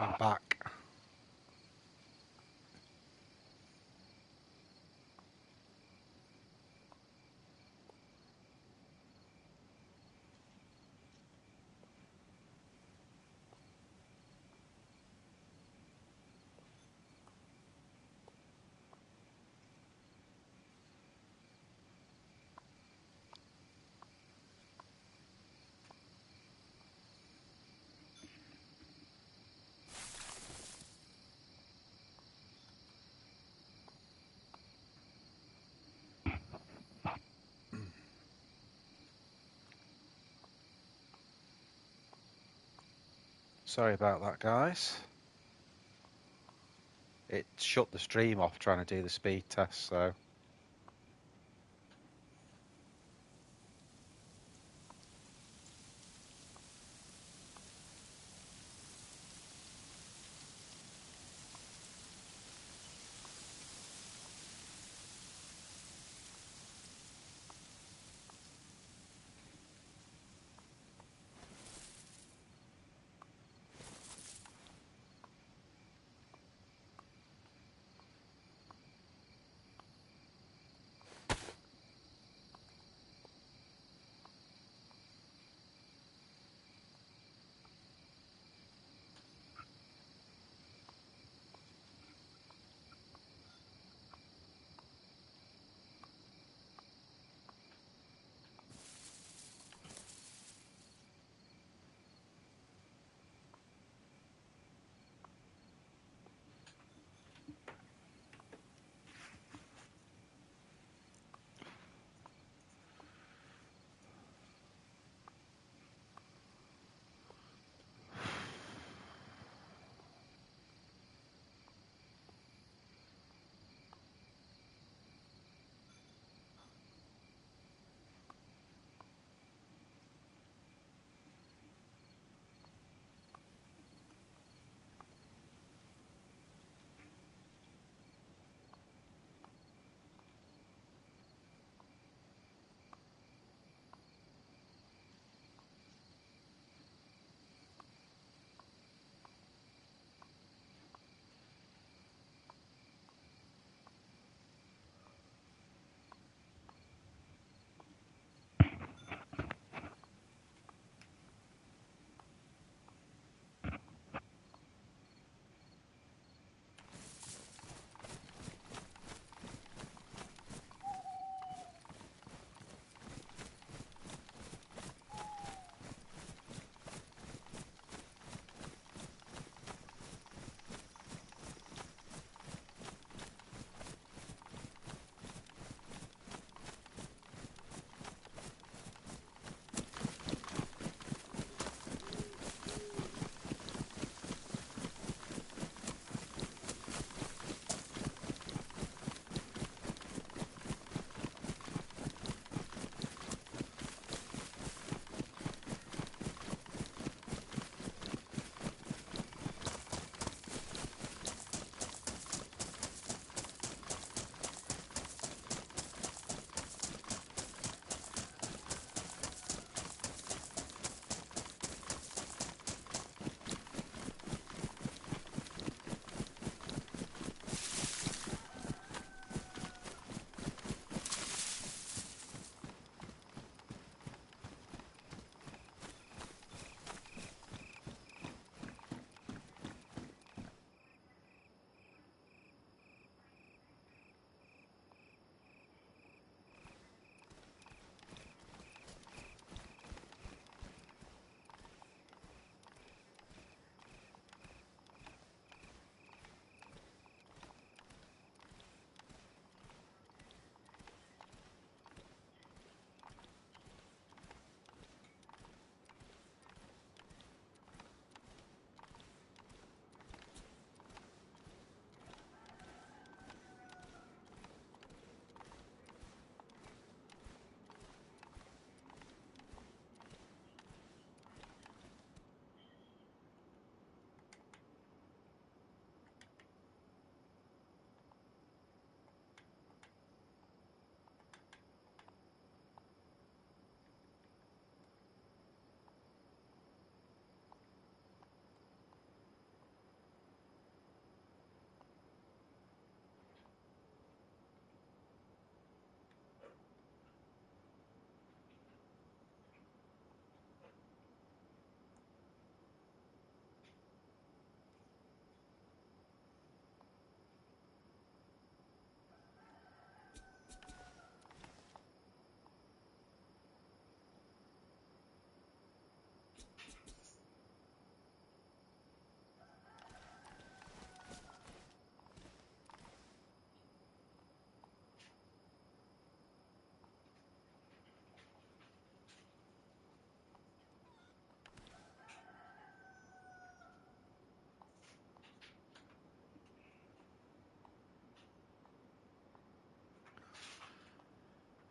I'm back. Sorry about that, guys. It shut the stream off trying to do the speed test, so...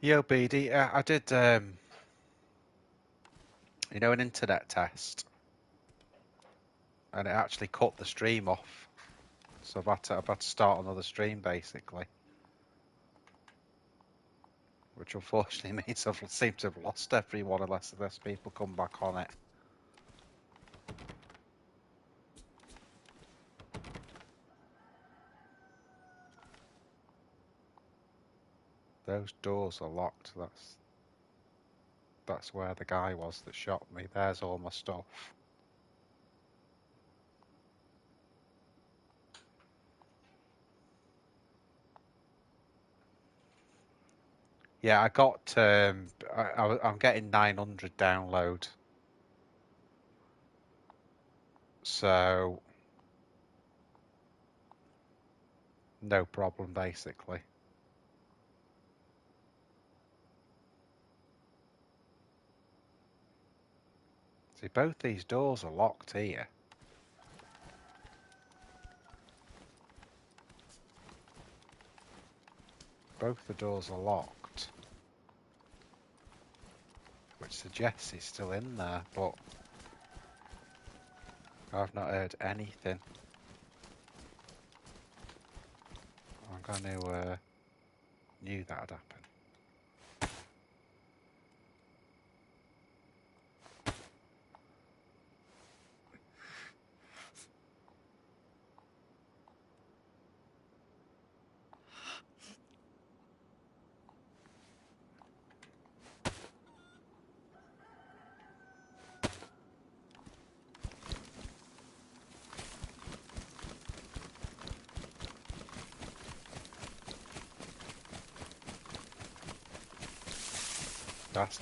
Yo, BD, I did, an internet test, and it actually cut the stream off. So I've had to start another stream, basically. Which unfortunately means I've seemed to have lost everyone unless people come back on it. Those doors are locked. That's where the guy was that shot me. There's all my stuff. Yeah, I got. I'm getting 900 download. So no problem, basically. See, both these doors are locked here. Both the doors are locked, which suggests he's still in there, but I've not heard anything. I'm going to knew that'd happen.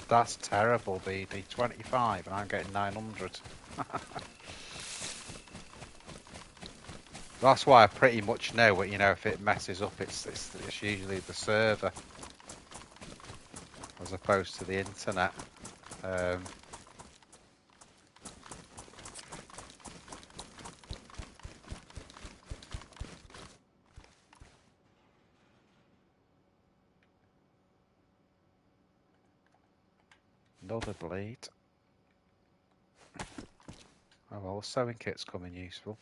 That's terrible, BD. 25 and I'm getting 900. That's why I pretty much know if it messes up, it's usually the server as opposed to the internet. Another bleed. Oh well, the sewing kit's coming useful.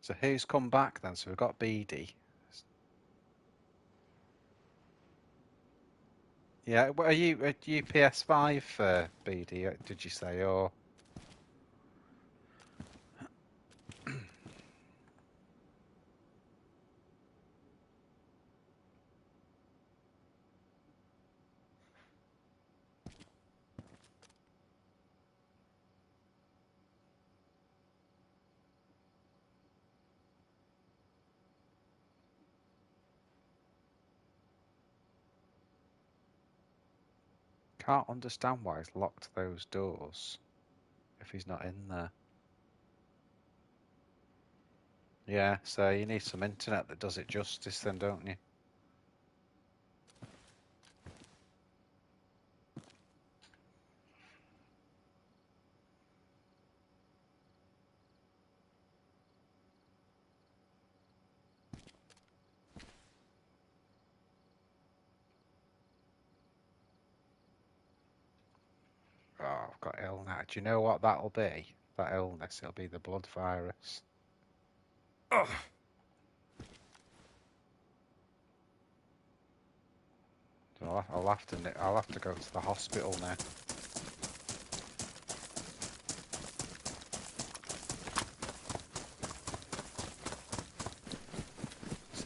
So who's come back then? So we've got BD. Yeah, are you PS5 BD? Did you say or? Can't understand why he's locked those doors if he's not in there. Yeah, so you need some internet that does it justice then, don't you? Oh, I've got illness. Do you know what that'll be? That illness, it'll be the blood virus. Ugh. So I'll have to go to the hospital now.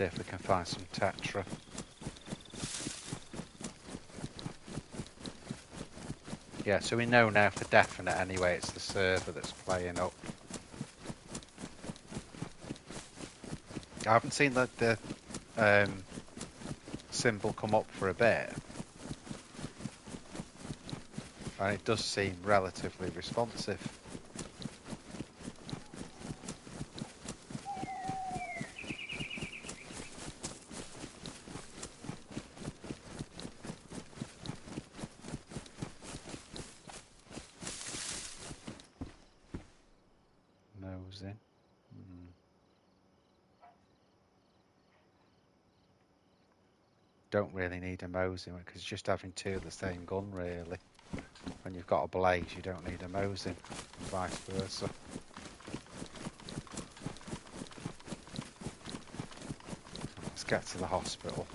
See if we can find some Tetra. Yeah, so we know now for definite anyway it's the server that's playing up. I haven't seen the symbol come up for a bit. And it does seem relatively responsive. Nosing. Don't really need a Mosin because it's just having two of the same gun really. When you've got a blaze you don't need a Mosin and vice versa. Let's get to the hospital.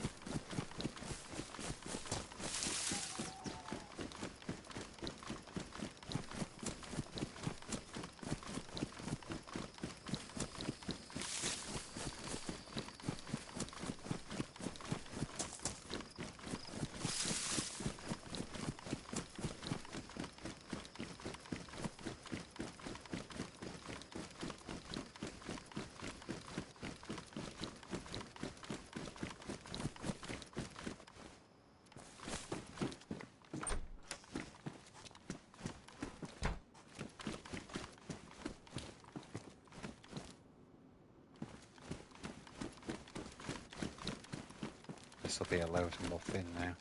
This will be a load of nothing now.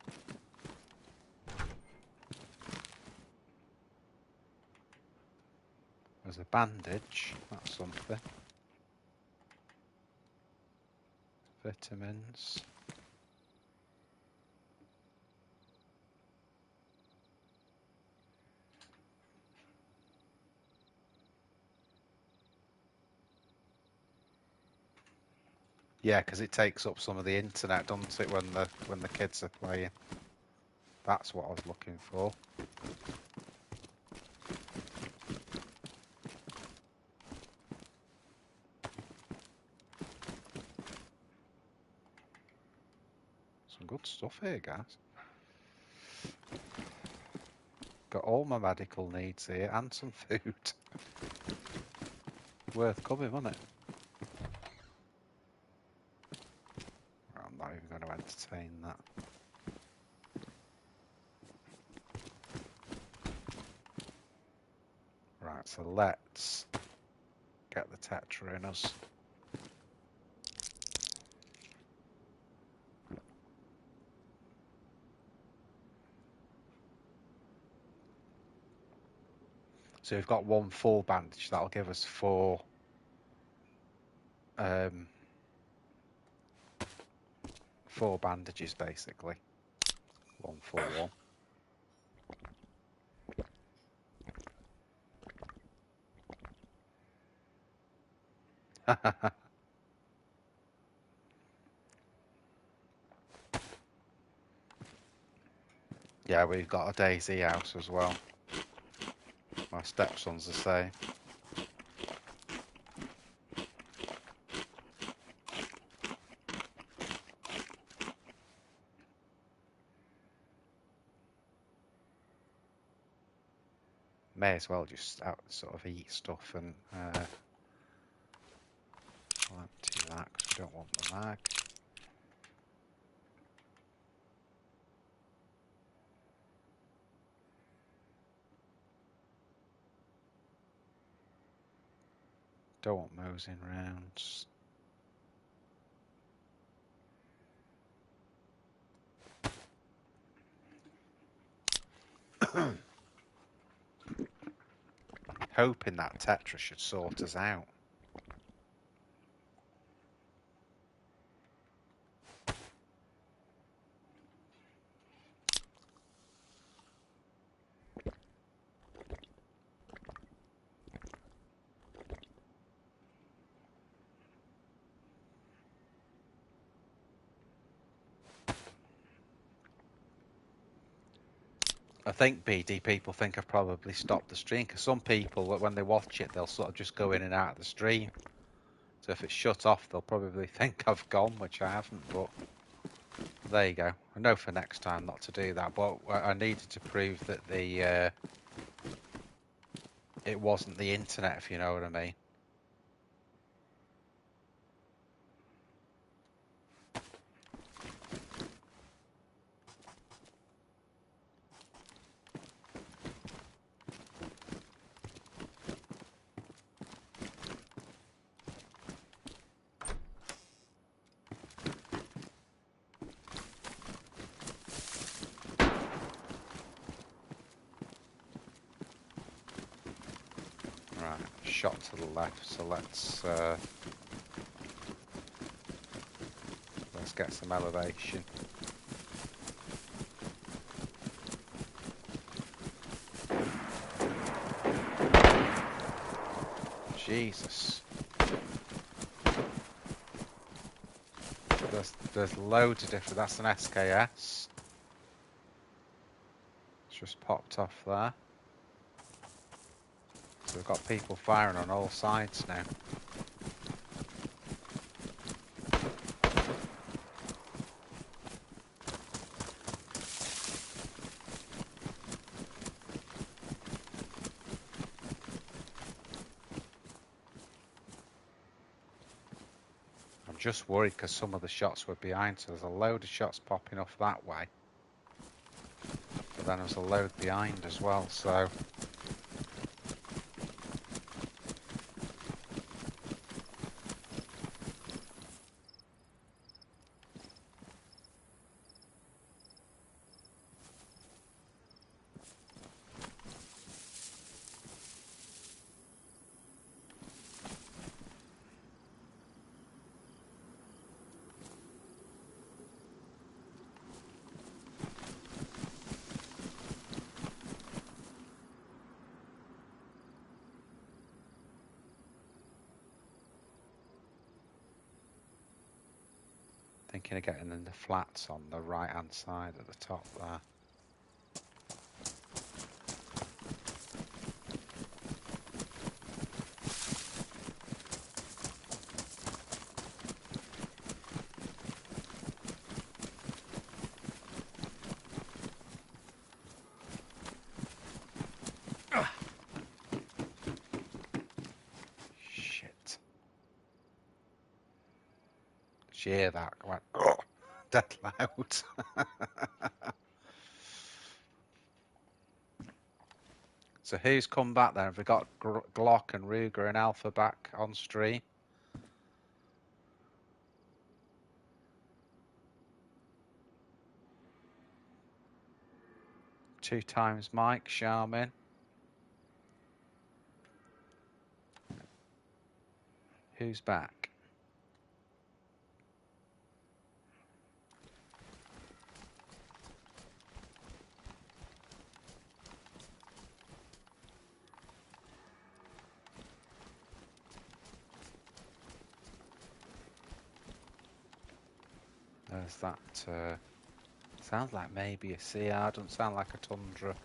There's a bandage, that's something. Vitamins. Yeah, because it takes up some of the internet, doesn't it, when the kids are playing? That's what I was looking for. Some good stuff here, guys. Got all my medical needs here and some food. Worth coming, wasn't it? I'm not even going to entertain that. Right, so let's get the Tetra in us. So we've got one full bandage, that'll give us four bandages basically. One full one. Yeah, we've got a DayZ house as well. My stepson's the same. May as well just sort of eat stuff and I'll empty that because we don't want the mag. Don't want those in rounds. Hoping that Tetra should sort us out. I think BD people think I've probably stopped the stream because some people, when they watch it, they'll sort of just go in and out of the stream. So if it's shut off, they'll probably think I've gone, which I haven't, but there you go. I know for next time not to do that, but I needed to prove that it wasn't the internet, if you know what I mean. Right, shot to the left, so let's get some elevation. Jesus. There's loads of different. That's an SKS. It's just popped off there. So we've got people firing on all sides now. I'm just worried because some of the shots were behind, so there's a load of shots popping off that way. But then there's a load behind as well, so... Thinking of getting in the flats on the right hand side at the top there. Shit. Did you hear that? I went, oh, dead loud. So who's come back then? Have we got Glock and Ruger and Alpha back on stream? Two times Mike, Charmin. Who's back? There's that. Sounds like maybe a CR. Doesn't sound like a Tundra.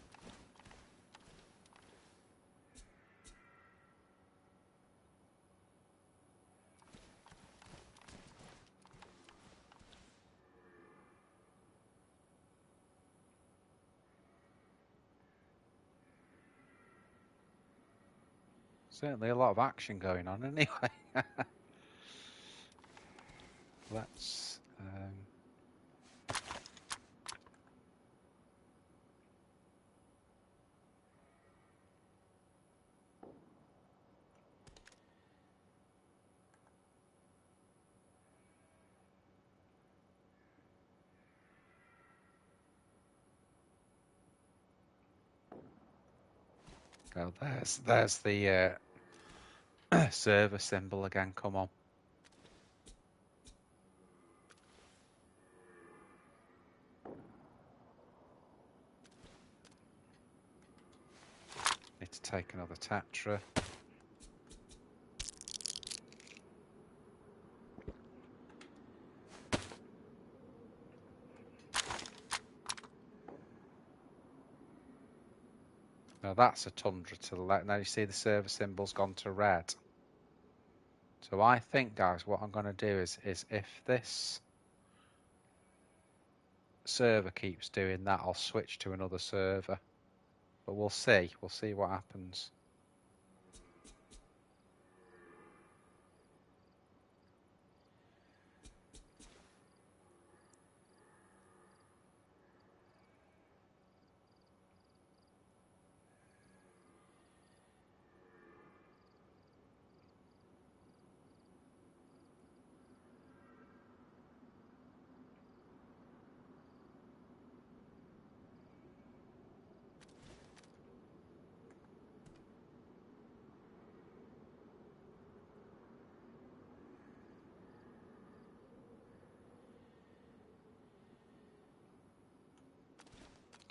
Certainly a lot of action going on anyway. Let's... oh, there's the server symbol again. Come on. Need to take another Tatra. Now that's a Tundra to the left. Now you see the server symbol's gone to red. So So I think, guys, what I'm going to do is if this server keeps doing that, I'll switch to another server. But we'll see. We'll see what happens.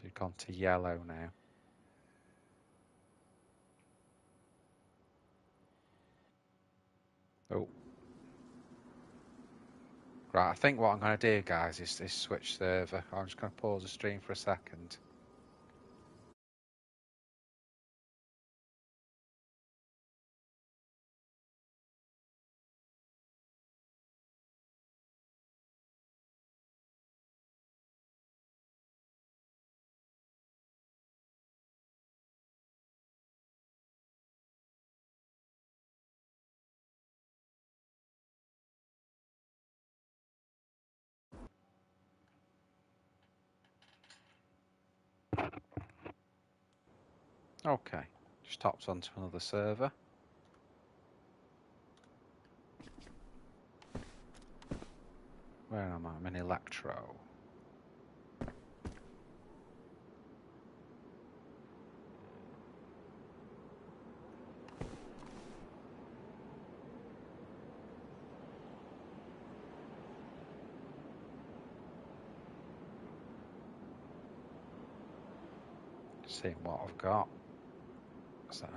We've gone to yellow now. Oh. Right, I think what I'm going to do, guys, is switch server. I'm just going to pause the stream for a second. Okay, just hopped onto another server. Where am I? I'm in Electro. Seeing what I've got. Is that an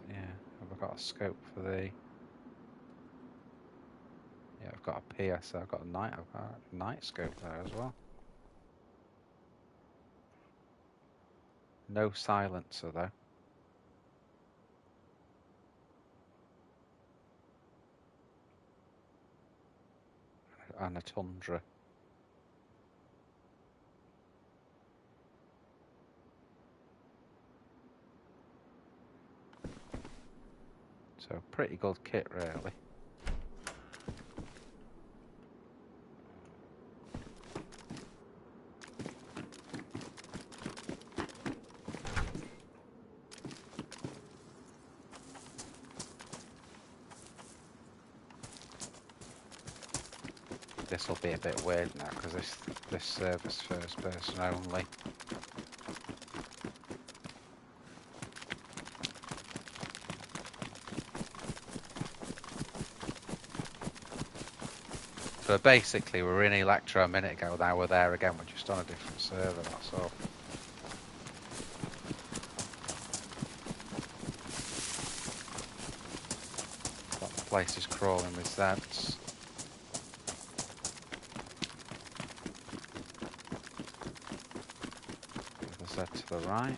yeah, have I got a scope for the... Yeah, I've got a PSO, I've got a night scope there as well. No silencer though. And a Tundra. So pretty good kit really. This will be a bit weird now because this server's first person only. So basically we were in Electro a minute ago, now we're there again, we're just on a different server, that's all. That place is crawling with Zeds. The Z to the right.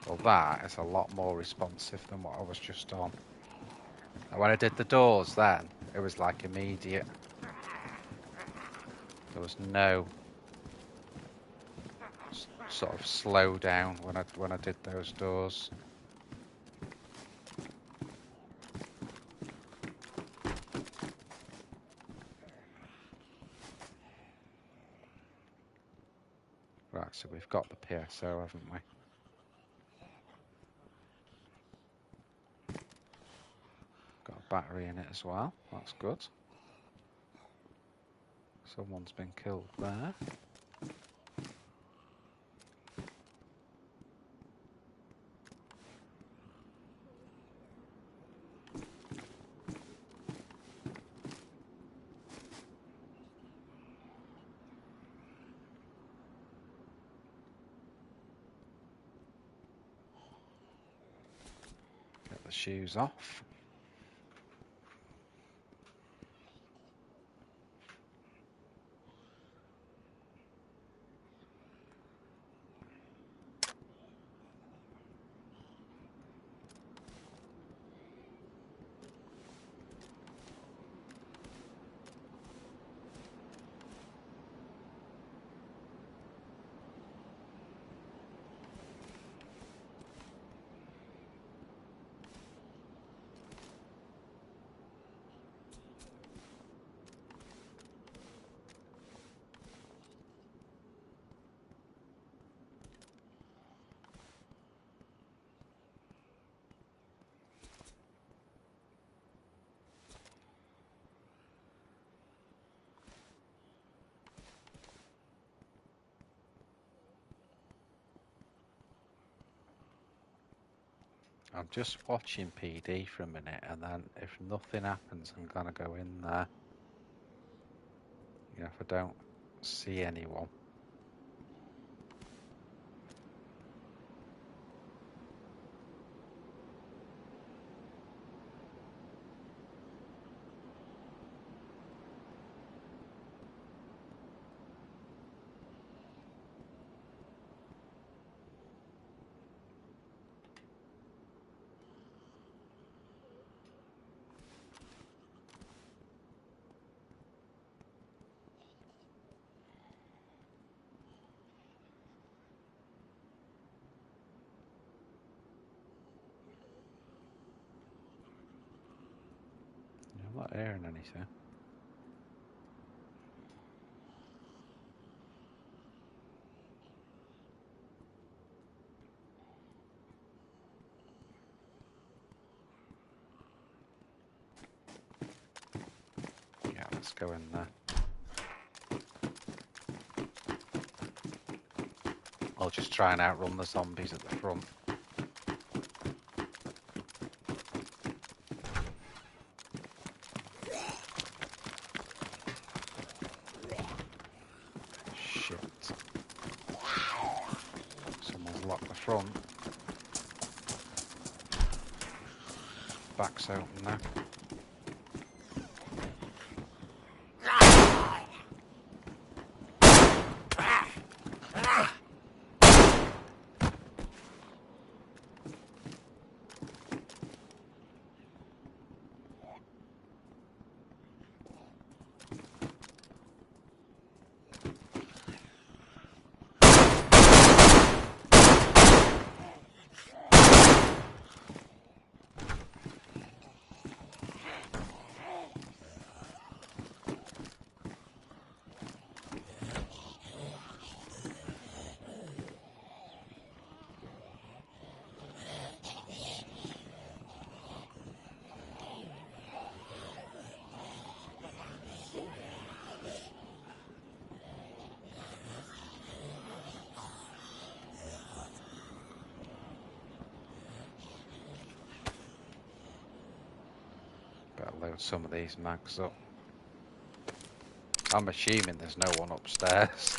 Well, that is a lot more responsive than what I was just on. And when I did the doors then, it was like immediate. There was no sort of slow down when I did those doors. Right, so we've got the PSO, haven't we? Got a battery in it as well. That's good. Someone's been killed there. the shoes off. I'm just watching PD for a minute, and then if nothing happens, I'm gonna go in there. You know, if I don't see anyone. I'm not hearing anything. Yeah, let's go in there. I'll just try and outrun the zombies at the front. Shit. Someone's locked the front. Back's open now. Better load some of these mags up. I'm assuming there's no one upstairs.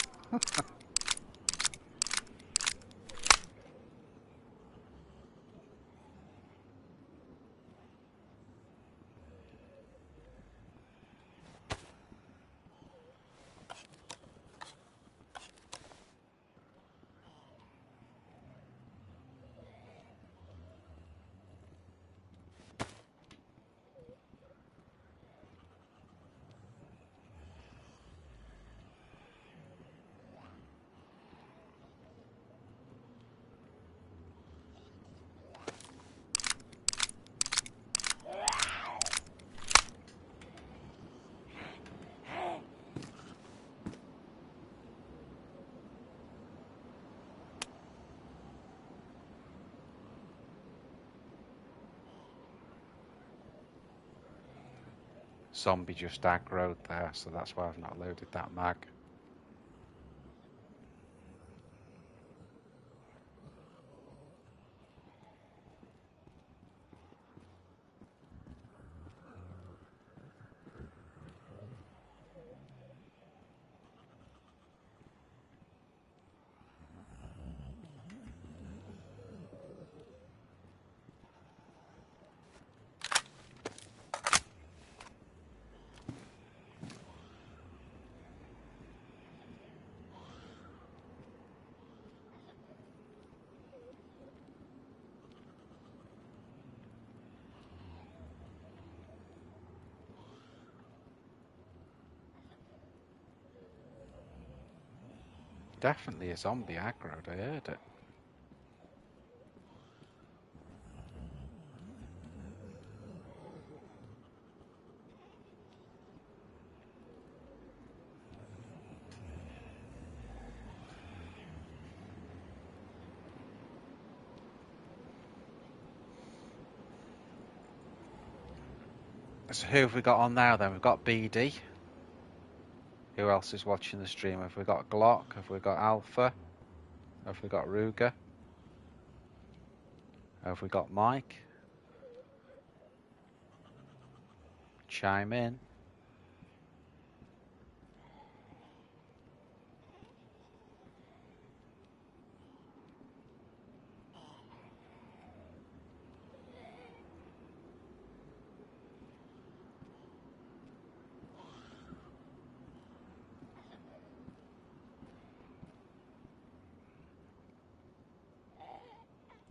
Zombie just aggroed there, so that's why I've not loaded that mag. Definitely a zombie aggroed, I heard it. So who have we got on now then? We've got BD. Who else is watching the stream? Have we got Glock? Have we got Alpha? Have we got Ruger? Have we got Mike? Chime in.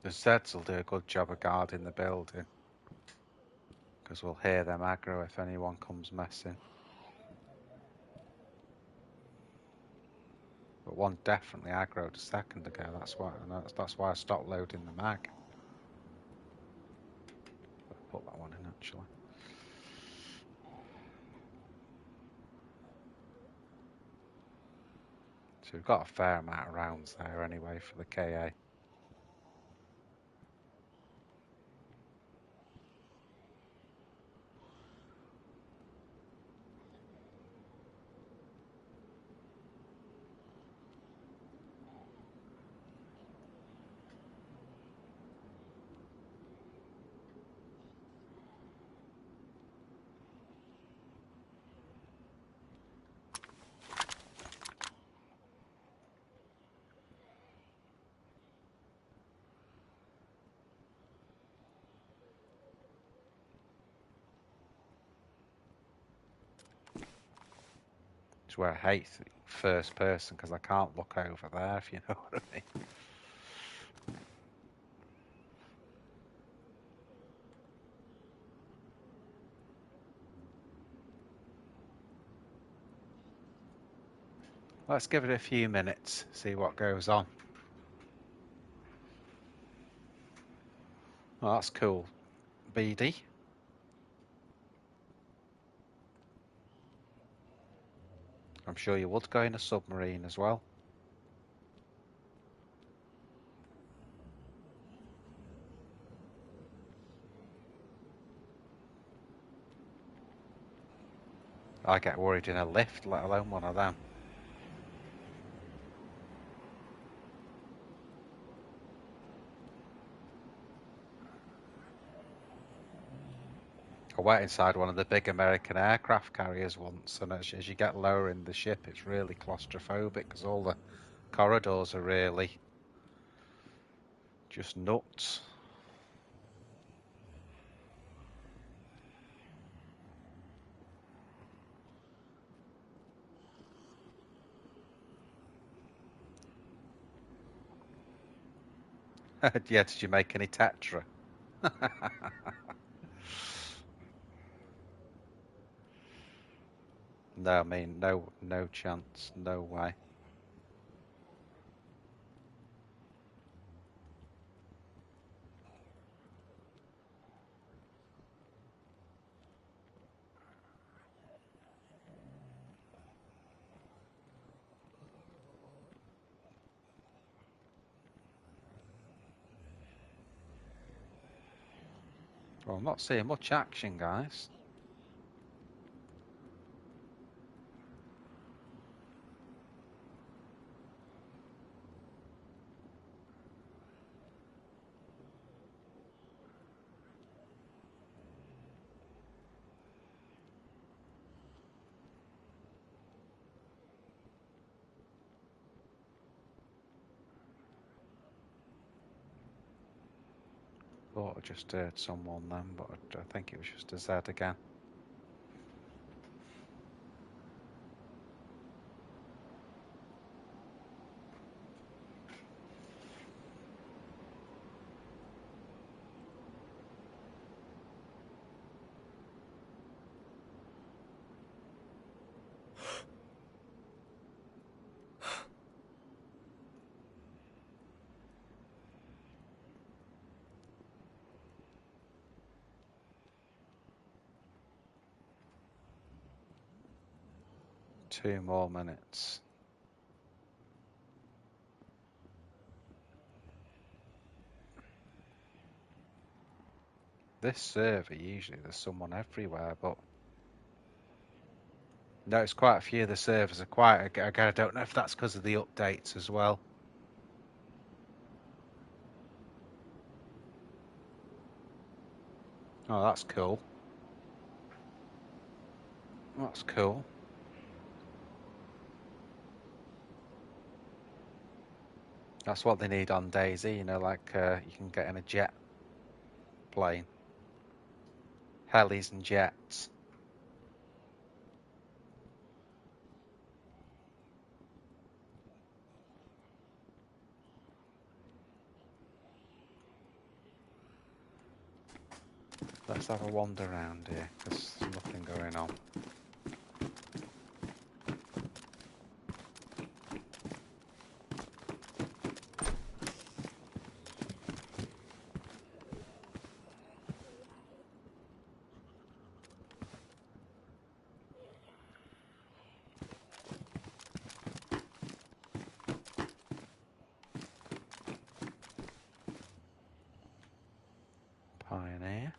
The Zeds will do a good job of guarding the building. Because we'll hear them aggro if anyone comes messing. But one definitely aggroed a second ago. That's why I stopped loading the mag. I'll put that one in actually. So we've got a fair amount of rounds there anyway for the KA. It's where I hate first person because I can't look over there, if you know what I mean. Let's give it a few minutes, see what goes on. Oh, that's cool. BD. I'm sure you would go in a submarine as well. I get worried in a lift, let alone one of them. I went inside one of the big American aircraft carriers once, and as you get lower in the ship, it's really claustrophobic because all the corridors are really just nuts. Yeah, did you make any Tetra? No, I mean, no chance, no way. Well, I'm not seeing much action, guys. Thought I just heard someone then, but I think it was just a Z again. 2 more minutes. This server, usually there's someone everywhere, but notice quite a few of the servers are quiet. Again, I don't know if that's because of the updates as well. Oh, that's cool. That's cool. That's what they need on DayZ, you know, like you can get in a jet plane. Helis and jets. Let's have a wander around here, because there's nothing going on. Pioneer.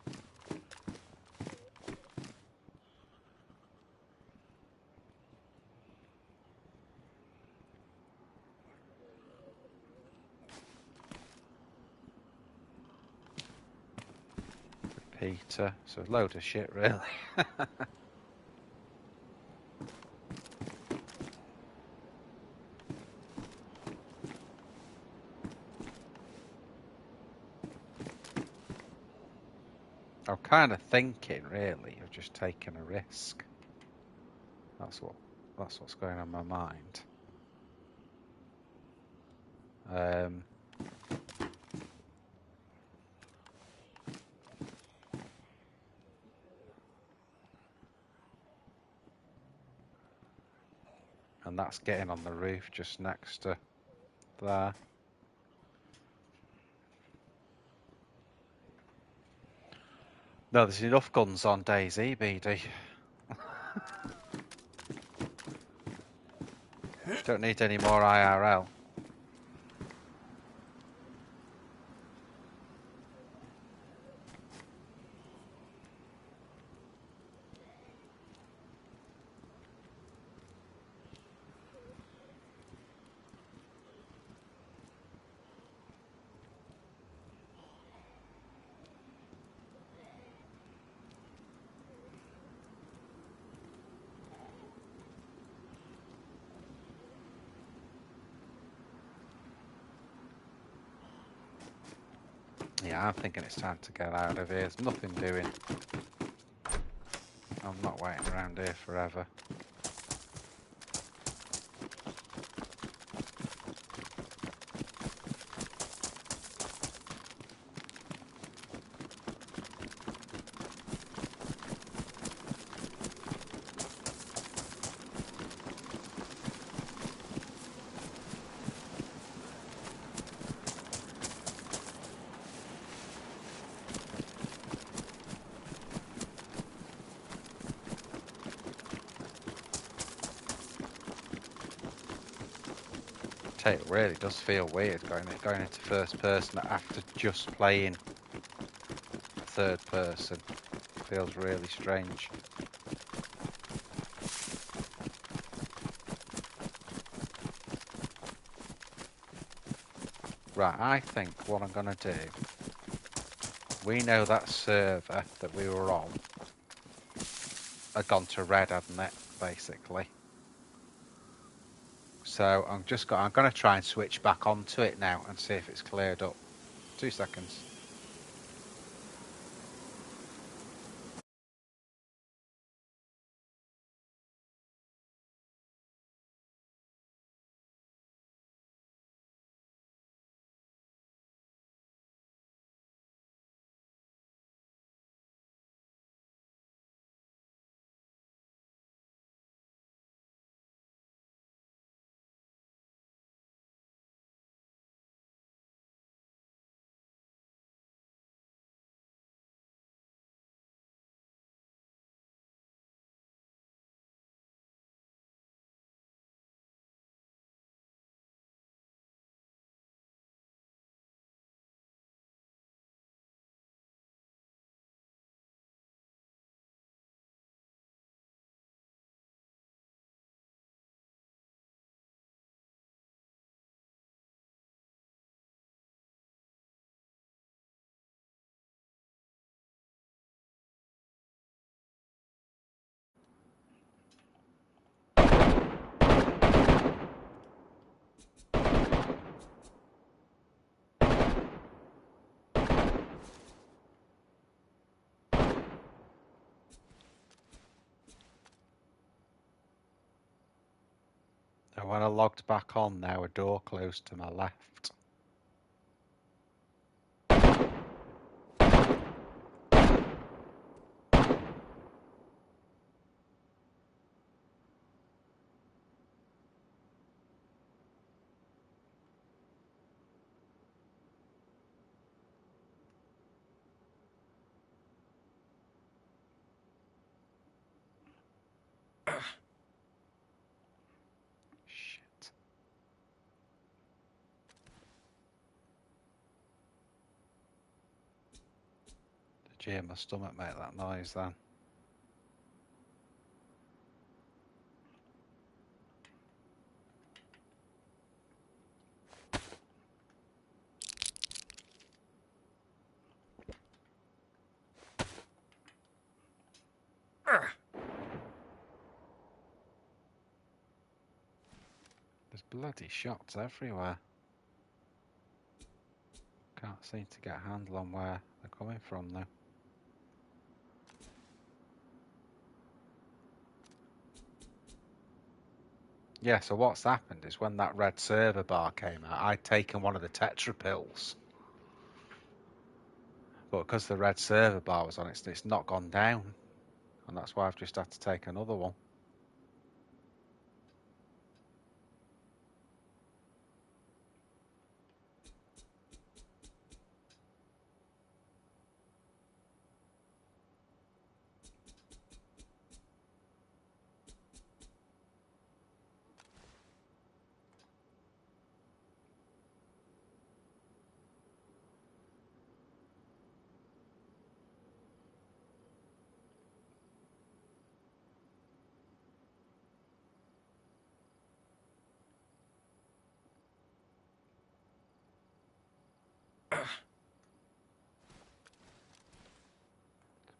Peter. So a load of shit, really. I'm kind of thinking, really, of just taking a risk. That's what's going on in my mind. And that's getting on the roof just next to there. No, there's enough guns on DayZ, BD. Don't need any more IRL. Yeah, I'm thinking it's time to get out of here. There's nothing doing. I'm not waiting around here forever. It really does feel weird going into first person after just playing third person. Feels really strange. Right, I think what I'm gonna do, we know that server that we were on had gone to red, hadn't it, basically. So I'm gonna try and switch back onto it now and see if it's cleared up. 2 seconds. And when I logged back on, now a door closed to my left. Shit. Did you hear my stomach make that noise then? There's bloody shots everywhere. Can't seem to get a handle on where they're coming from though. Yeah, so what's happened is when that red server bar came out, I'd taken one of the Tetra pills. But because the red server bar was on it, it's not gone down. And that's why I've just had to take another one.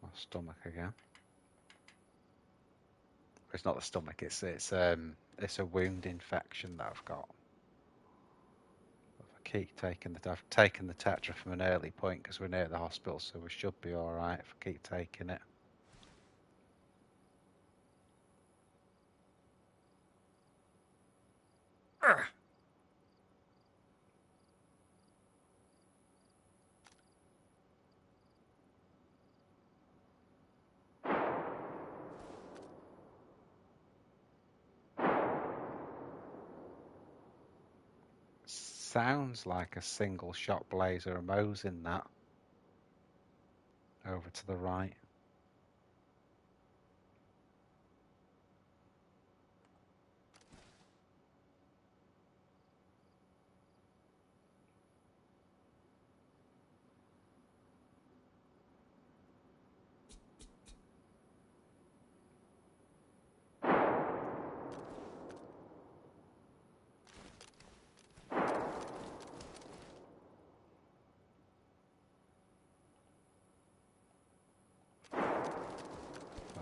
My stomach again. It's not the stomach, it's a wound infection that I've got. I keep taking I've taken the Tetra from an early point because we're near the hospital, so we should be alright if I keep taking it. Sounds like a single shot blazer of Mo's in that. Over to the right.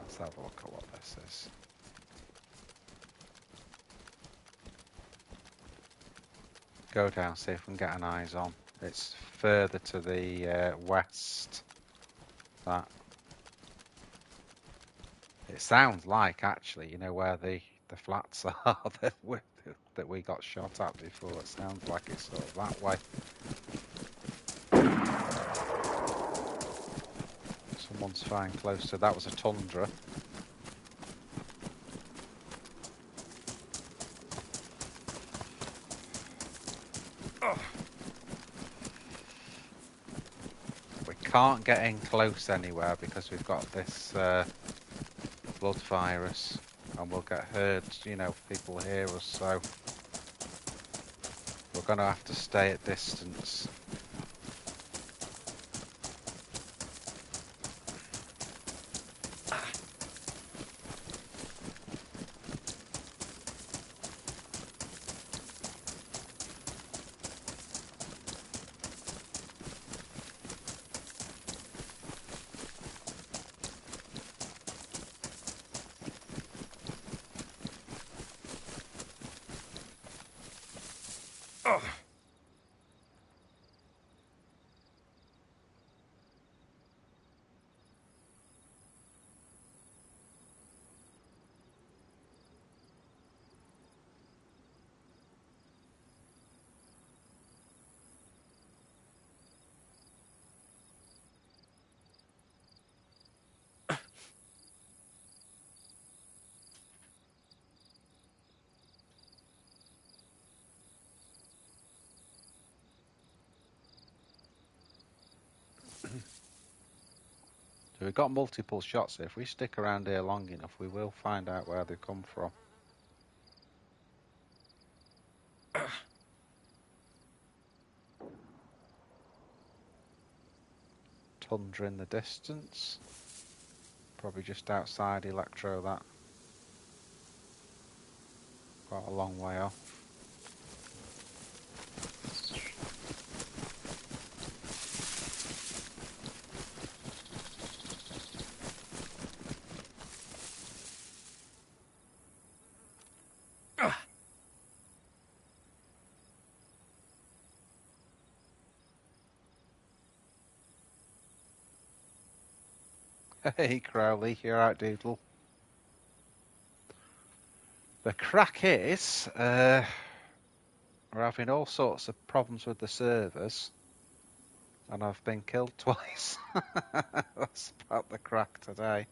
Let's have a look at what this is. Go down, see if we can get an eyes on. It's further to the west. That. It sounds like, actually, you know, where the flats are that we got shot at before. It sounds like it's sort of that way. Someone's flying close to. That was a Tundra. We can't get in close anywhere because we've got this blood virus, and we'll get heard. You know, people hear us, so we're going to have to stay at distance. So we've got multiple shots here. If we stick around here long enough, we will find out where they come from. Tundra in the distance. Probably just outside Electro, that. Quite a long way off. Hey Crowley, you're out, Doodle. The crack is, we're having all sorts of problems with the servers, and I've been killed twice. That's about the crack today.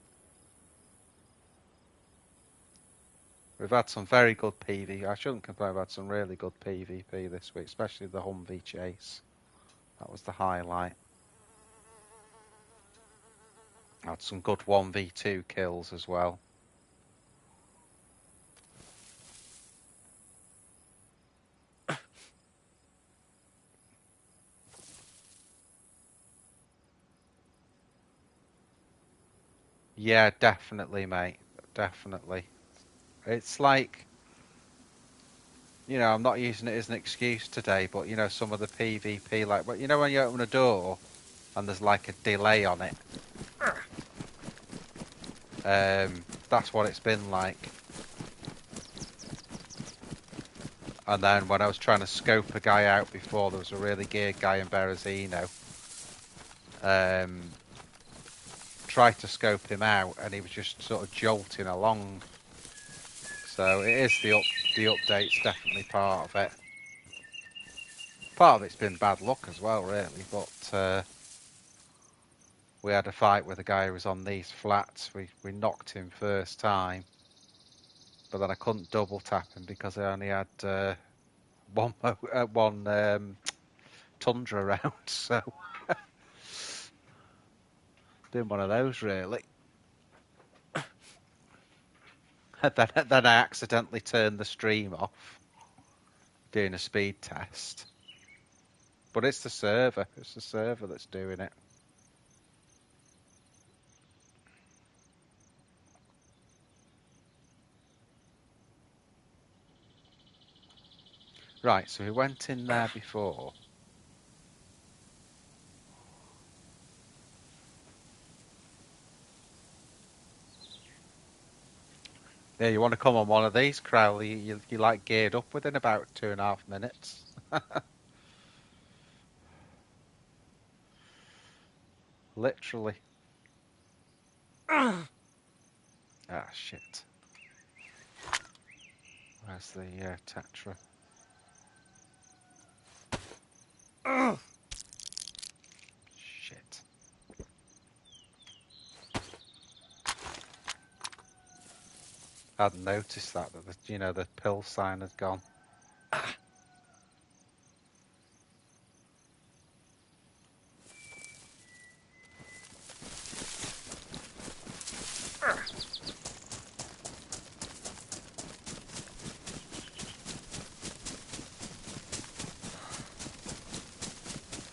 We've had some very good PvP. I shouldn't complain, we've had some really good PvP this week, especially the Humvee chase. That was the highlight. Had some good 1v2 kills as well. Yeah, definitely, mate. Definitely. It's like, you know, I'm not using it as an excuse today, but, you know, some of the PvP, like, but you know when you open a door and there's like a delay on it? That's what it's been like. And then when I was trying to scope a guy out before, there was a really geared guy in Berezino. Tried to scope him out and he was just sort of jolting along. So it is the update's definitely part of it. Part of it's been bad luck as well, really, but we had a fight with a guy who was on these flats. We knocked him first time, but then I couldn't double tap him because I only had one Tundra round, so doing one of those really. Then I accidentally turned the stream off doing a speed test. But it's the server. It's the server that's doing it. Right, so we went in there before. Yeah, you want to come on one of these, Crowley? You like geared up within about 2.5 minutes. Literally. Ah, shit. Where's the Tetra? Shit. I hadn't noticed that the pill sign had gone.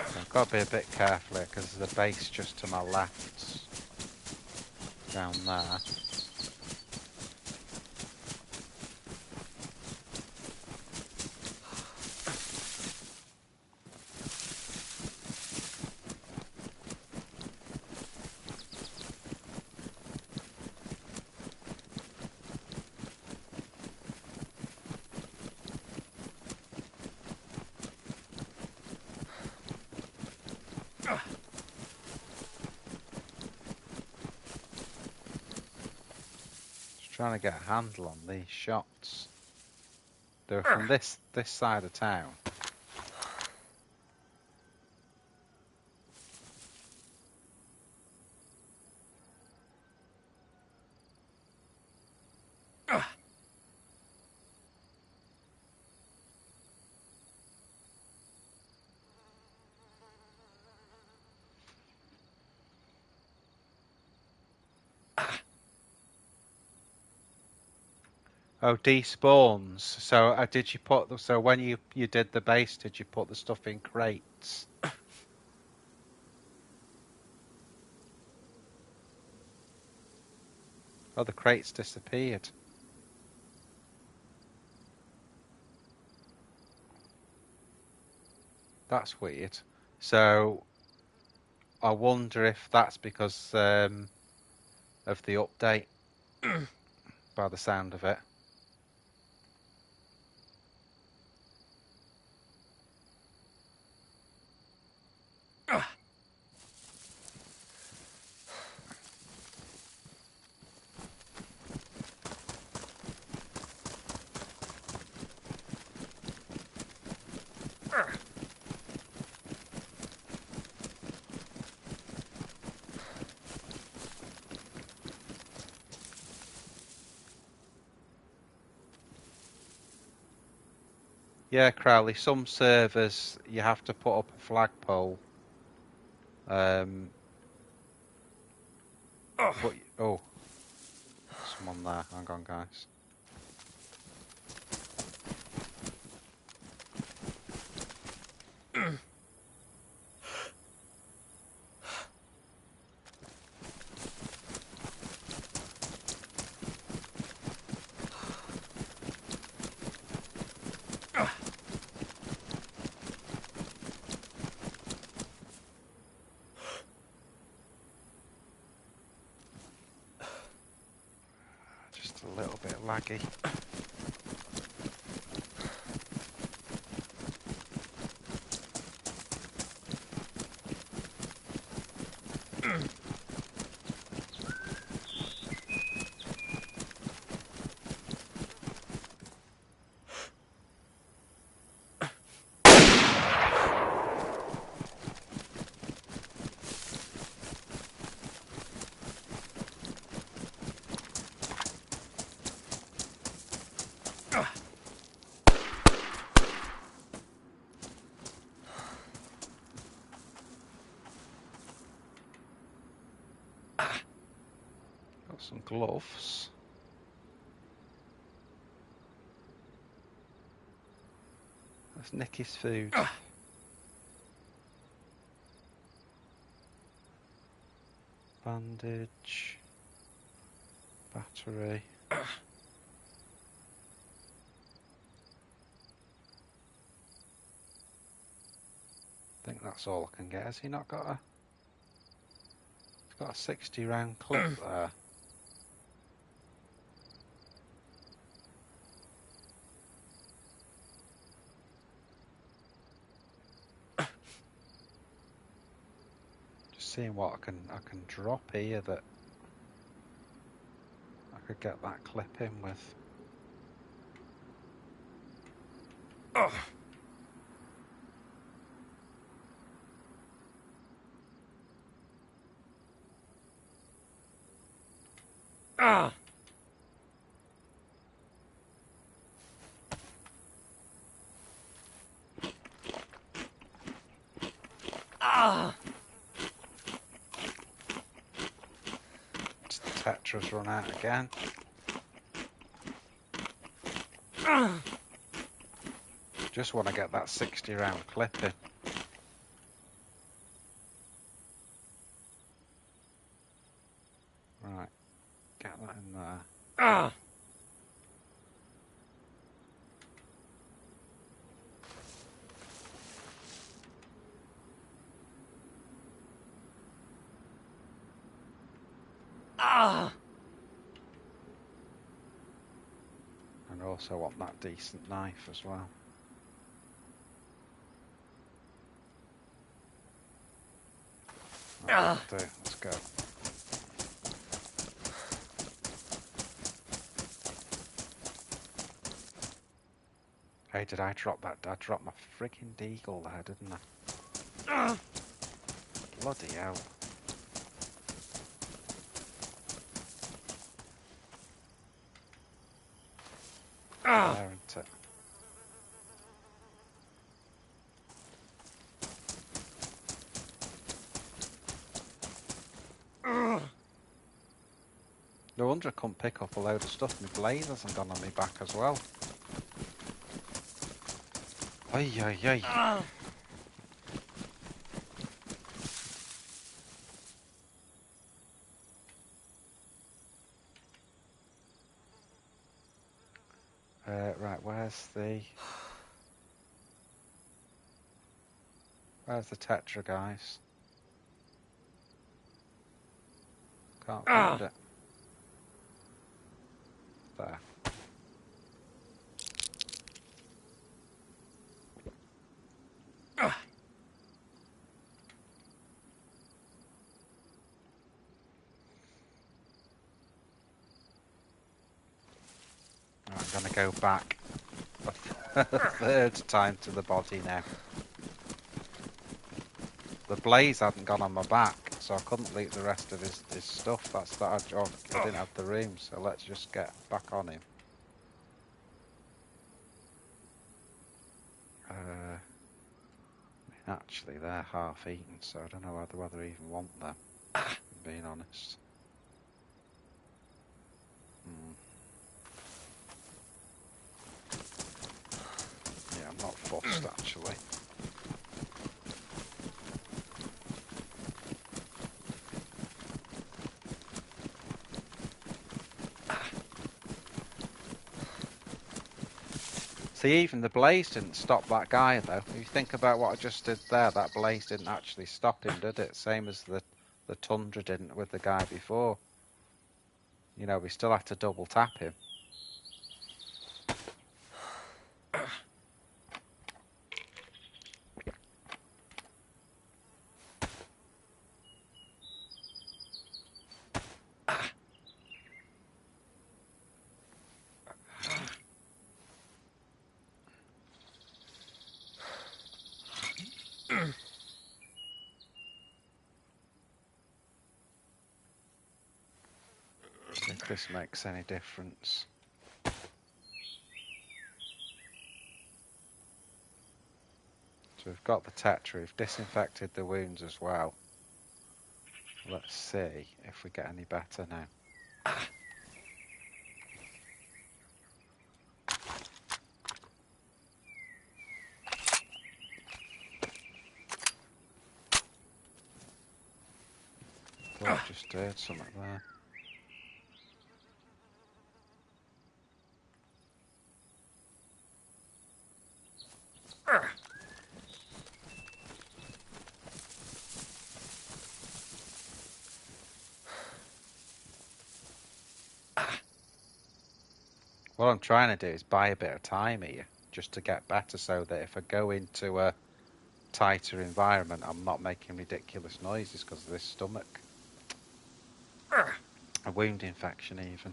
I've got to be a bit careful here because there's a base just to my left. Down there. Trying to get a handle on these shots. They're from this side of town. Oh, despawns. So did you put? So when you did the base, did you put the stuff in crates? Oh, the crates disappeared. That's weird. So I wonder if that's because of the update, by the sound of it. Yeah, Crowley, some servers you have to put up a flagpole. But, oh, someone there. Hang on, guys. Just a little bit laggy. Got some gloves. That's Nicky's food. Bandage. Battery. I think that's all I can get. Has he not got a... He's got a 60 round clip there. Just seeing what I can drop here that I could get that clip in with. Tetra's run out again. Just want to get that 60 round clip in. Right, get that in there. And also want that decent knife as well. Right, let's go. Hey, did I drop that? I dropped my freaking deagle there, didn't I? Bloody hell. There, isn't it? No wonder I couldn't pick up a load of stuff. My blaze hasn't gone on my back as well. Ay, ay, ay. Right, where's the Tetra, guys? Can't find it. There. Right, I'm gonna go back a third time to the body now. The blaze hadn't gone on my back, so I couldn't loot the rest of his stuff. That's that. I didn't have the room, so let's just get back on him. Actually, they're half eaten, so I don't know whether I even want them. Being honest. Yeah, I'm not fussed actually. See, even the blaze didn't stop that guy, though. If you think about what I just did there, that blaze didn't actually stop him, did it? Same as the tundra didn't with the guy before. You know, we still had to double tap him. If this makes any difference. So we've got the Tetra, we've disinfected the wounds as well. Let's see if we get any better now. Thought I just heard something there. What I'm trying to do is buy a bit of time here, just to get better, so that if I go into a tighter environment, I'm not making ridiculous noises because of this stomach. A wound infection even.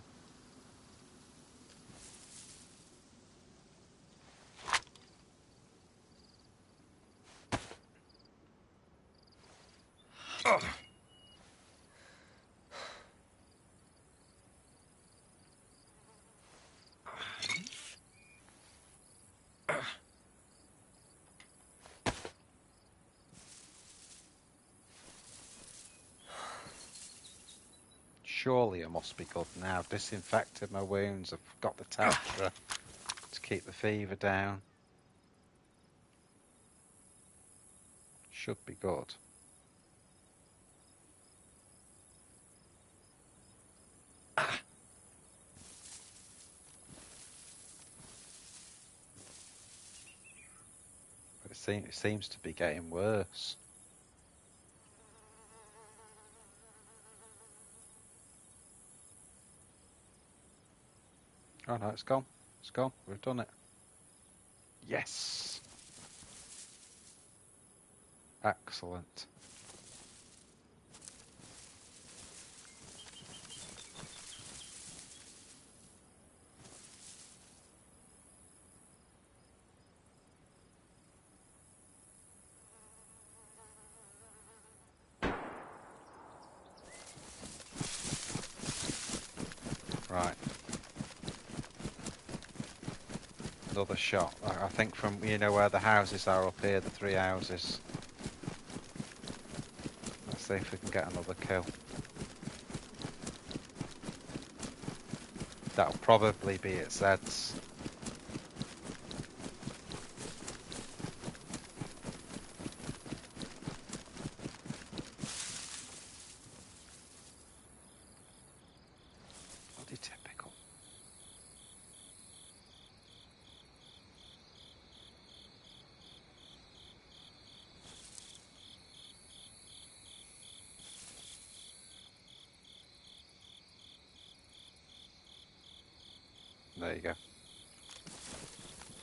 Surely I must be good now. Disinfected my wounds, I've got the Tetra to keep the fever down. Should be good. But it seems to be getting worse. Oh no, it's gone. It's gone. We've done it. Yes. Excellent. Right. Another shot. I think from, you know, where the houses are up here, the 3 houses. Let's see if we can get another kill. That'll probably be at Zed's. Bloody typical. There you go.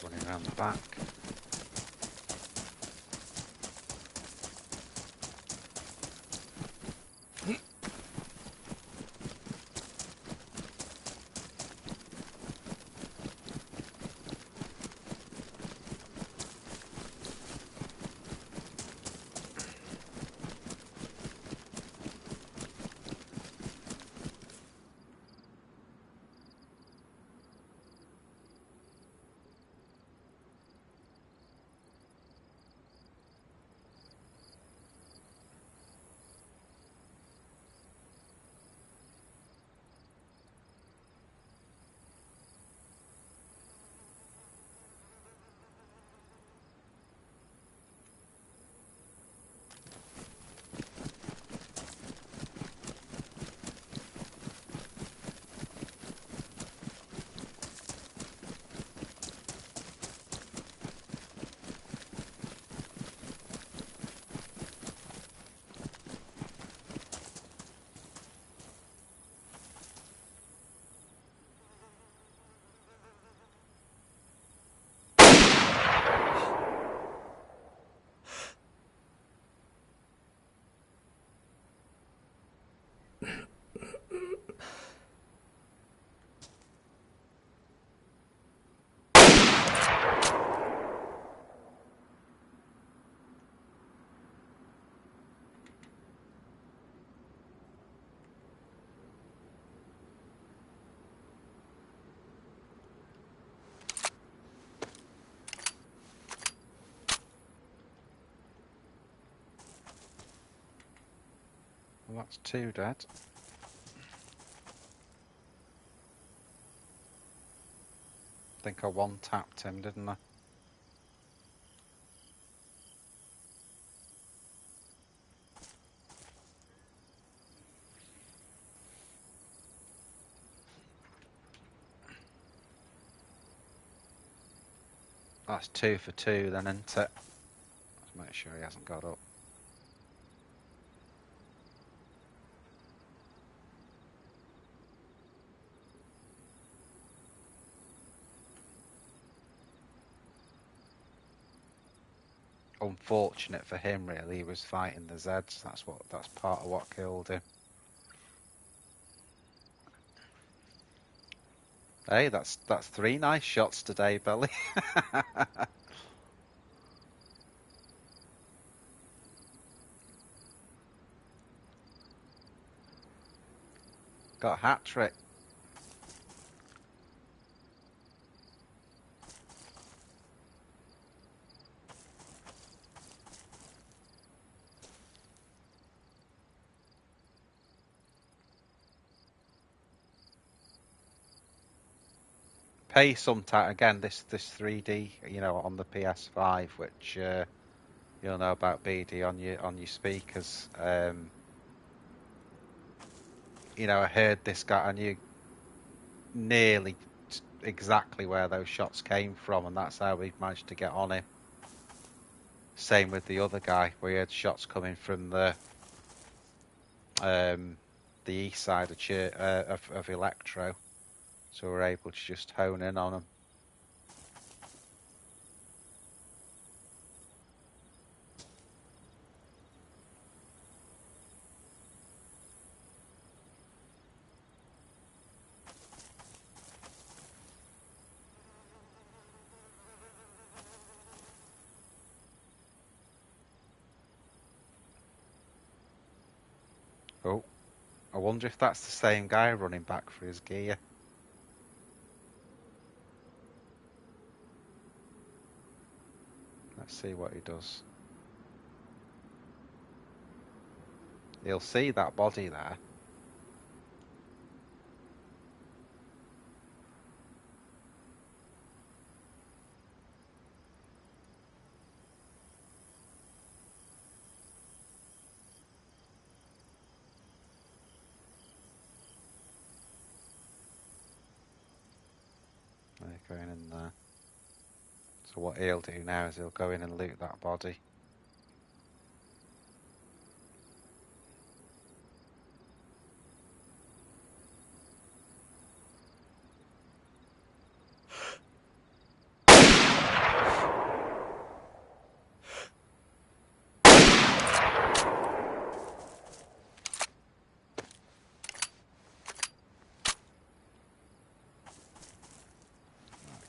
Running around the back. Well, that's 2 dead. I think I one-tapped him, didn't I? That's 2 for 2 then, isn't it? Let's make sure he hasn't got up. Unfortunate for him, really. He was fighting the Zeds. That's part of what killed him. Hey, that's 3 nice shots today, Belly. Got a hat trick. Pay some time again. This 3D, on the PS5, which you'll know about BD on your speakers. I heard this guy. I knew nearly exactly where those shots came from, and that's how we managed to get on him. Same with the other guy. We had shots coming from the east side of Electro, so we were able to just hone in on him. Oh, I wonder if that's the same guy running back for his gear. Let's see what he does. He'll see that body there. going in there. So what he'll do now is he'll go in and loot that body.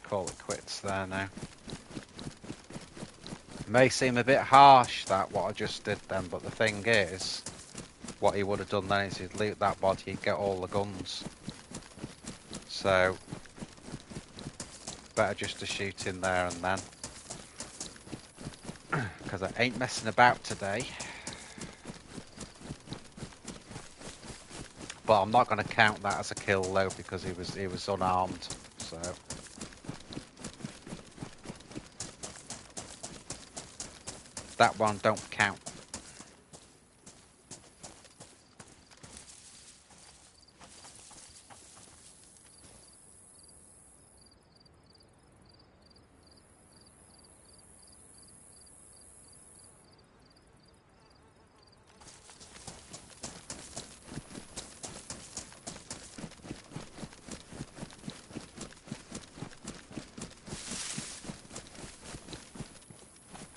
Call it quits there now. It may seem a bit harsh that what I just did then, but the thing is, what he would have done then is he'd loot that body, he'd get all the guns. So better just to shoot in there and then, because I ain't messing about today. But I'm not going to count that as a kill though, because he was unarmed. So that one don't count.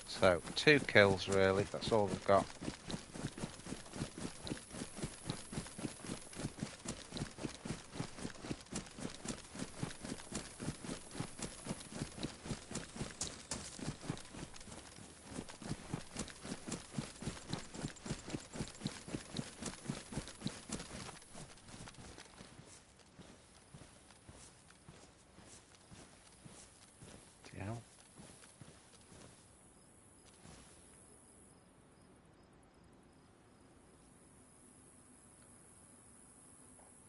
So 2 kills really, that's all we've got.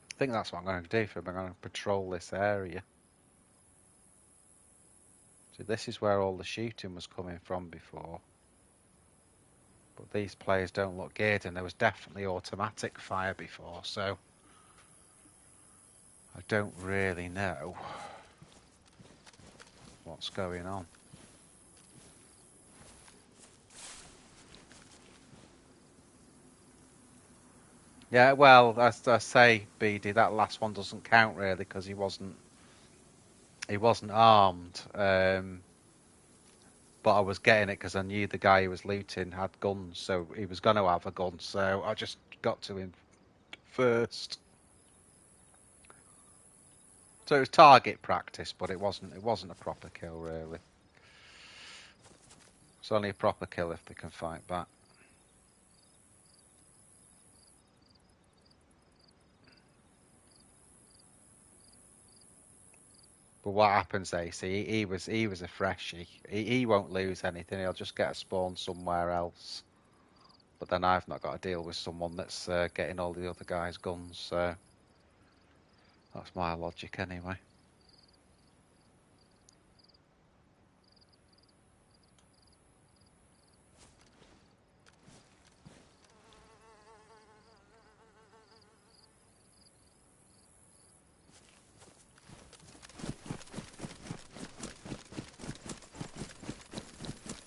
I think that's what I'm going to do for him. I'm going to patrol this area. So this is where all the shooting was coming from before. But these players don't look geared, and there was definitely automatic fire before, so I don't really know what's going on. Yeah, well, as I say, BD, that last one doesn't count really because he wasn't armed. But I was getting it because I knew the guy who was looting had guns, so he was going to have a gun. So I just got to him first. So it was target practice, but it wasn't a proper kill really. It's only a proper kill if they can fight back. But what happens, AC? He was a freshie. He won't lose anything. He'll just get a spawn somewhere else. But then I've not got to deal with someone that's getting all the other guys' guns. So that's my logic anyway.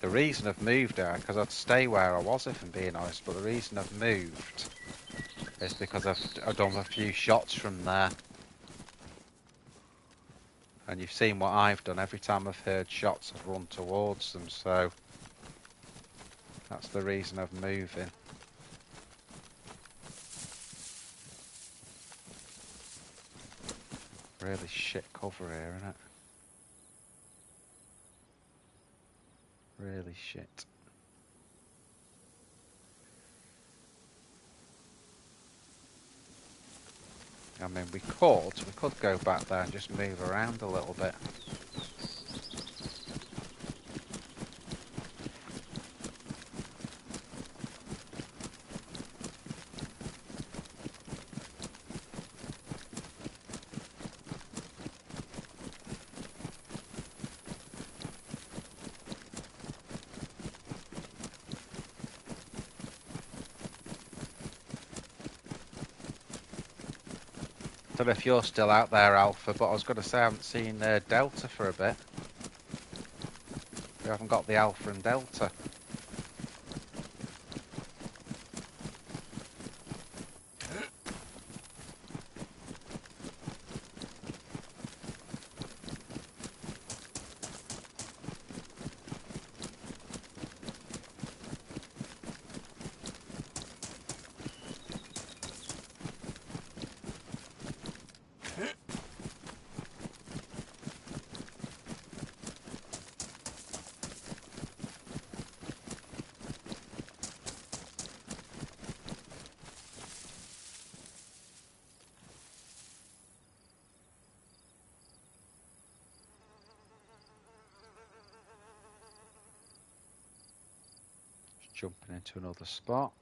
The reason I've moved there, because I'd stay where I was if I'm being honest, but the reason I've moved is because I've done a few shots from there. And you've seen what I've done. Every time I've heard shots, I've run towards them, so that's the reason of moving. Really shit cover here, isn't it? Really shit. I mean, we could go back there and just move around a little bit. Don't know if you're still out there, Alpha, but I was going to say I haven't seen Delta for a bit. We haven't got the Alpha and Delta. Jumping into another spot.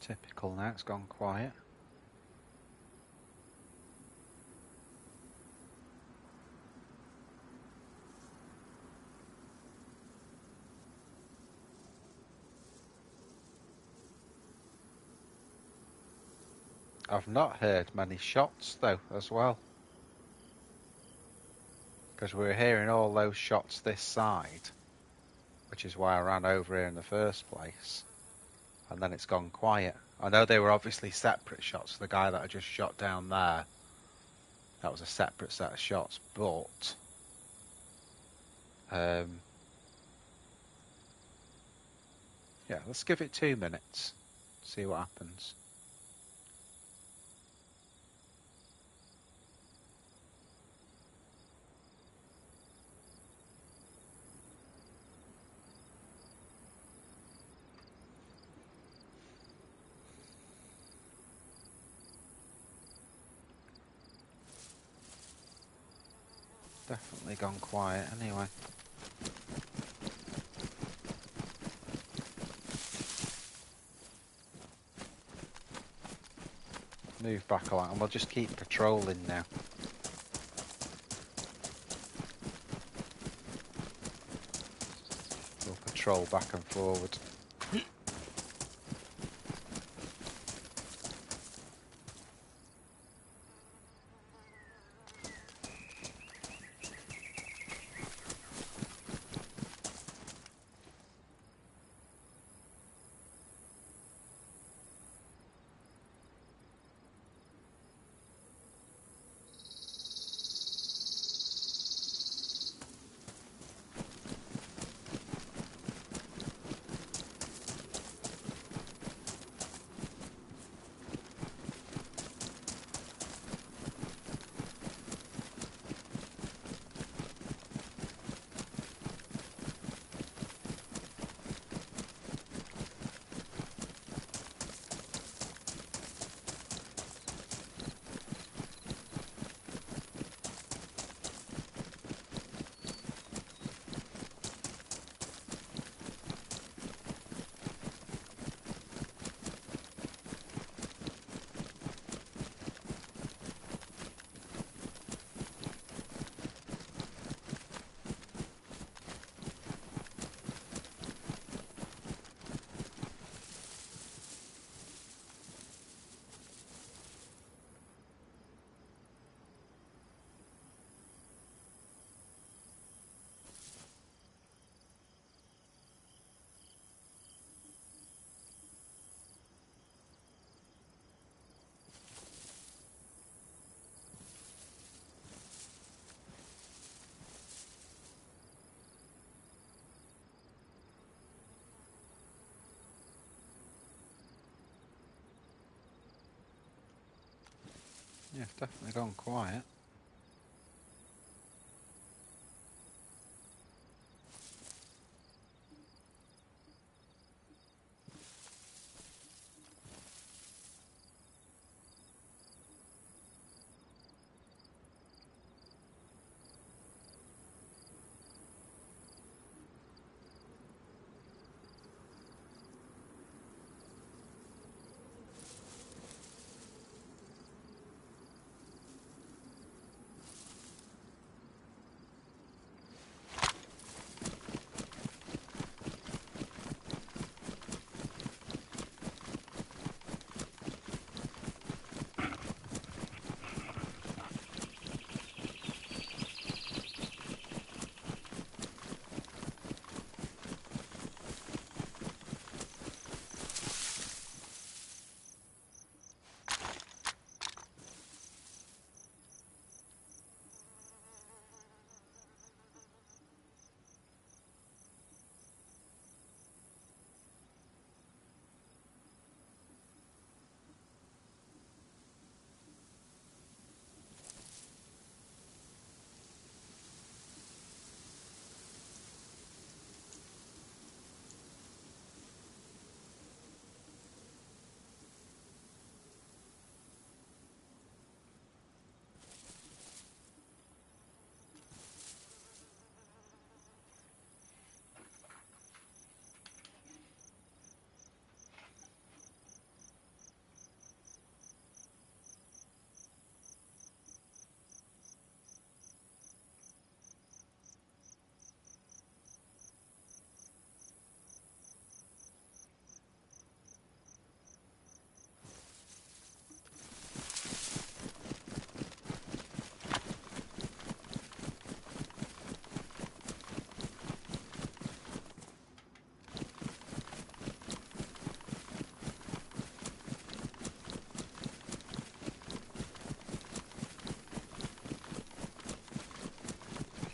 Typical now, it's gone quiet. I've not heard many shots though as well. Because we were hearing all those shots this side, which is why I ran over here in the first place. And then it's gone quiet. I know they were obviously separate shots. The guy that I just shot down there, that was a separate set of shots, but yeah, let's give it 2 minutes, see what happens. Definitely gone quiet anyway. Move back along and we'll just keep patrolling now. We'll patrol back and forward. Yeah, it's definitely gone quiet.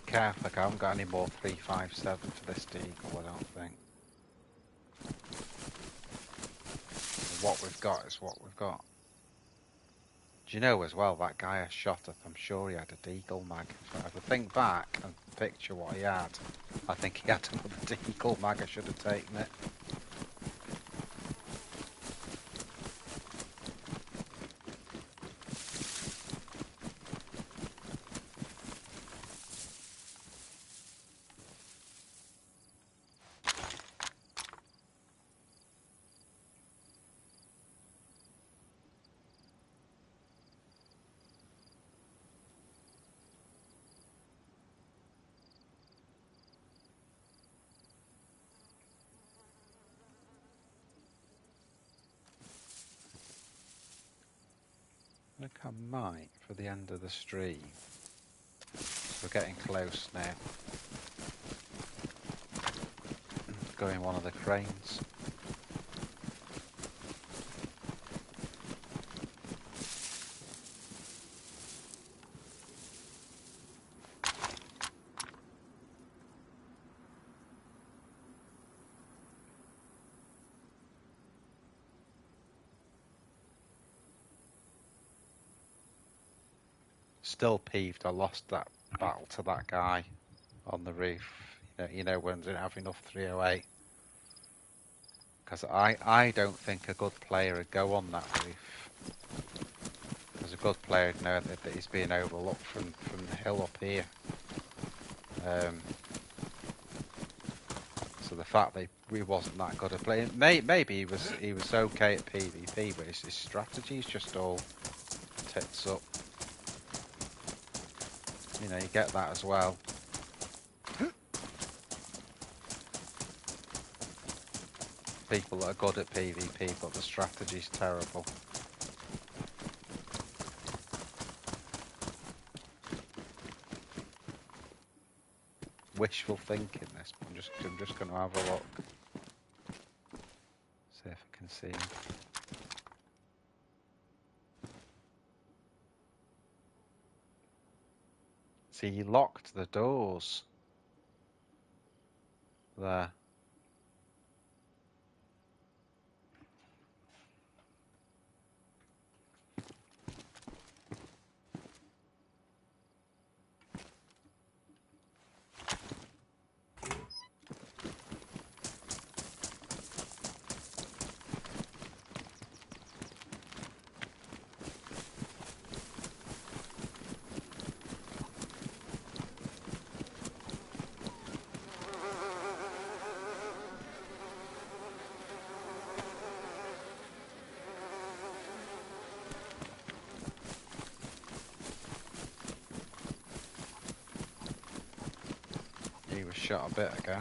Careful, I haven't got any more 357 for this deagle, I don't think. What we've got is what we've got. Do you know as well, that guy I shot at, I'm sure he had a deagle mag. If I think back and picture what he had, I think he had another deagle mag, I should have taken it. I think I might for the end of the stream. We're getting close now. Go in one of the cranes. Still peeved I lost that battle to that guy on the roof. You know when I didn't have enough 308. Because I don't think a good player would go on that roof. Because a good player would know that he's being overlooked from the hill up here. So the fact that he wasn't that good at playing, maybe he was okay at PvP, but his strategy's just all tits up. You know, you get that as well. People that are good at PvP, but the strategy's terrible. Wishful thinking this, but I'm just going to have a look. See if I can see him. See, he locked the doors. There. shot a bit ago.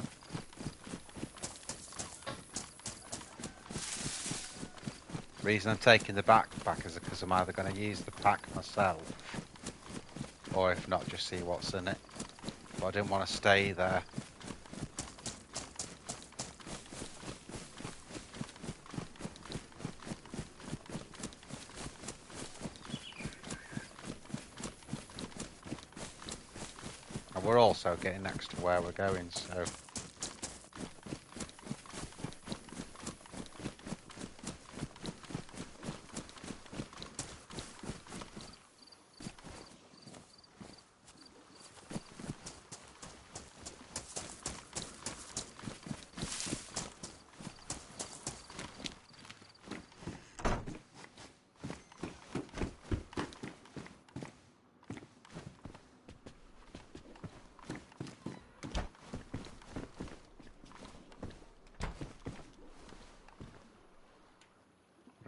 Reason I'm taking the backpack is because I'm either going to use the pack myself, or if not, just see what's in it. But I didn't want to stay there. And we're also getting next to where we're going, so...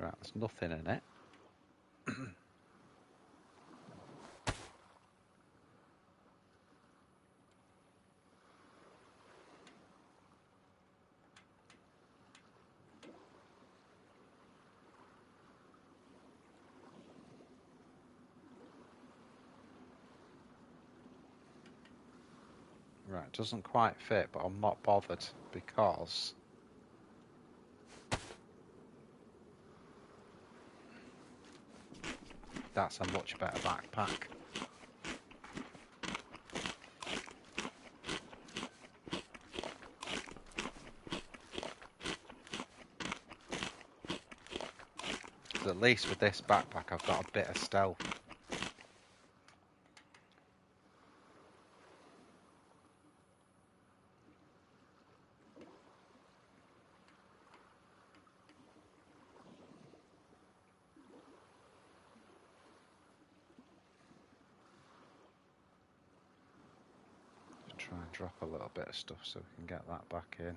Right, there's nothing in it. Right, doesn't quite fit, but I'm not bothered because that's a much better backpack. At least with this backpack I've got a bit of stealth. Try and drop a little bit of stuff so we can get that back in.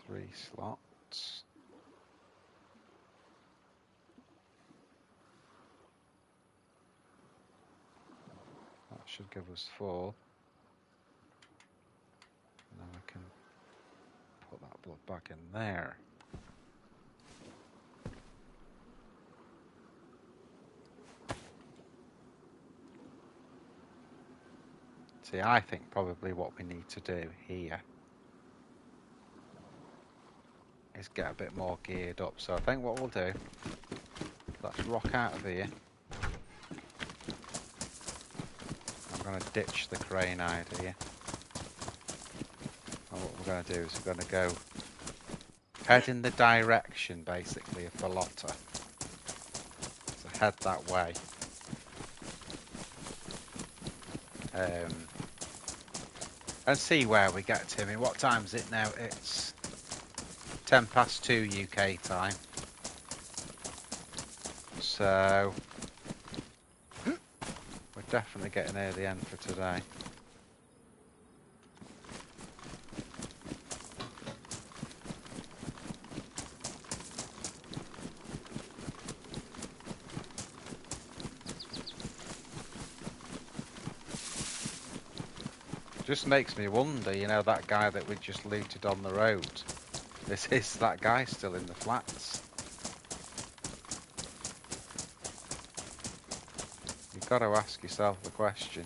There's 3 slots. That should give us 4. And then we can put that blood back in there. See, I think probably what we need to do here is get a bit more geared up. So I think what we'll do, let's rock out of here. I'm going to ditch the crane idea. And what we're going to do is we're going to go head in the direction, basically, of the lotter. So head that way. And see where we get to. I mean, what time is it now? It's 10 past 2 UK time. So we're definitely getting near the end for today. Just makes me wonder, you know, that guy that we just looted on the road. Is that guy still in the flats? You've got to ask yourself the question.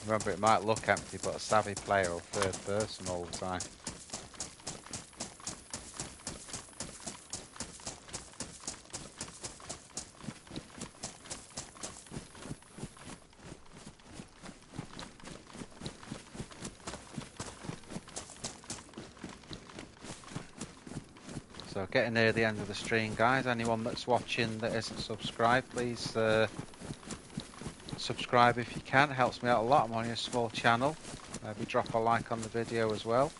Remember, it might look empty, but a savvy player will third person all the time. So getting near the end of the stream, guys. Anyone that's watching that isn't subscribed, please subscribe if you can. It helps me out a lot. I'm on a small channel. Maybe drop a like on the video as well.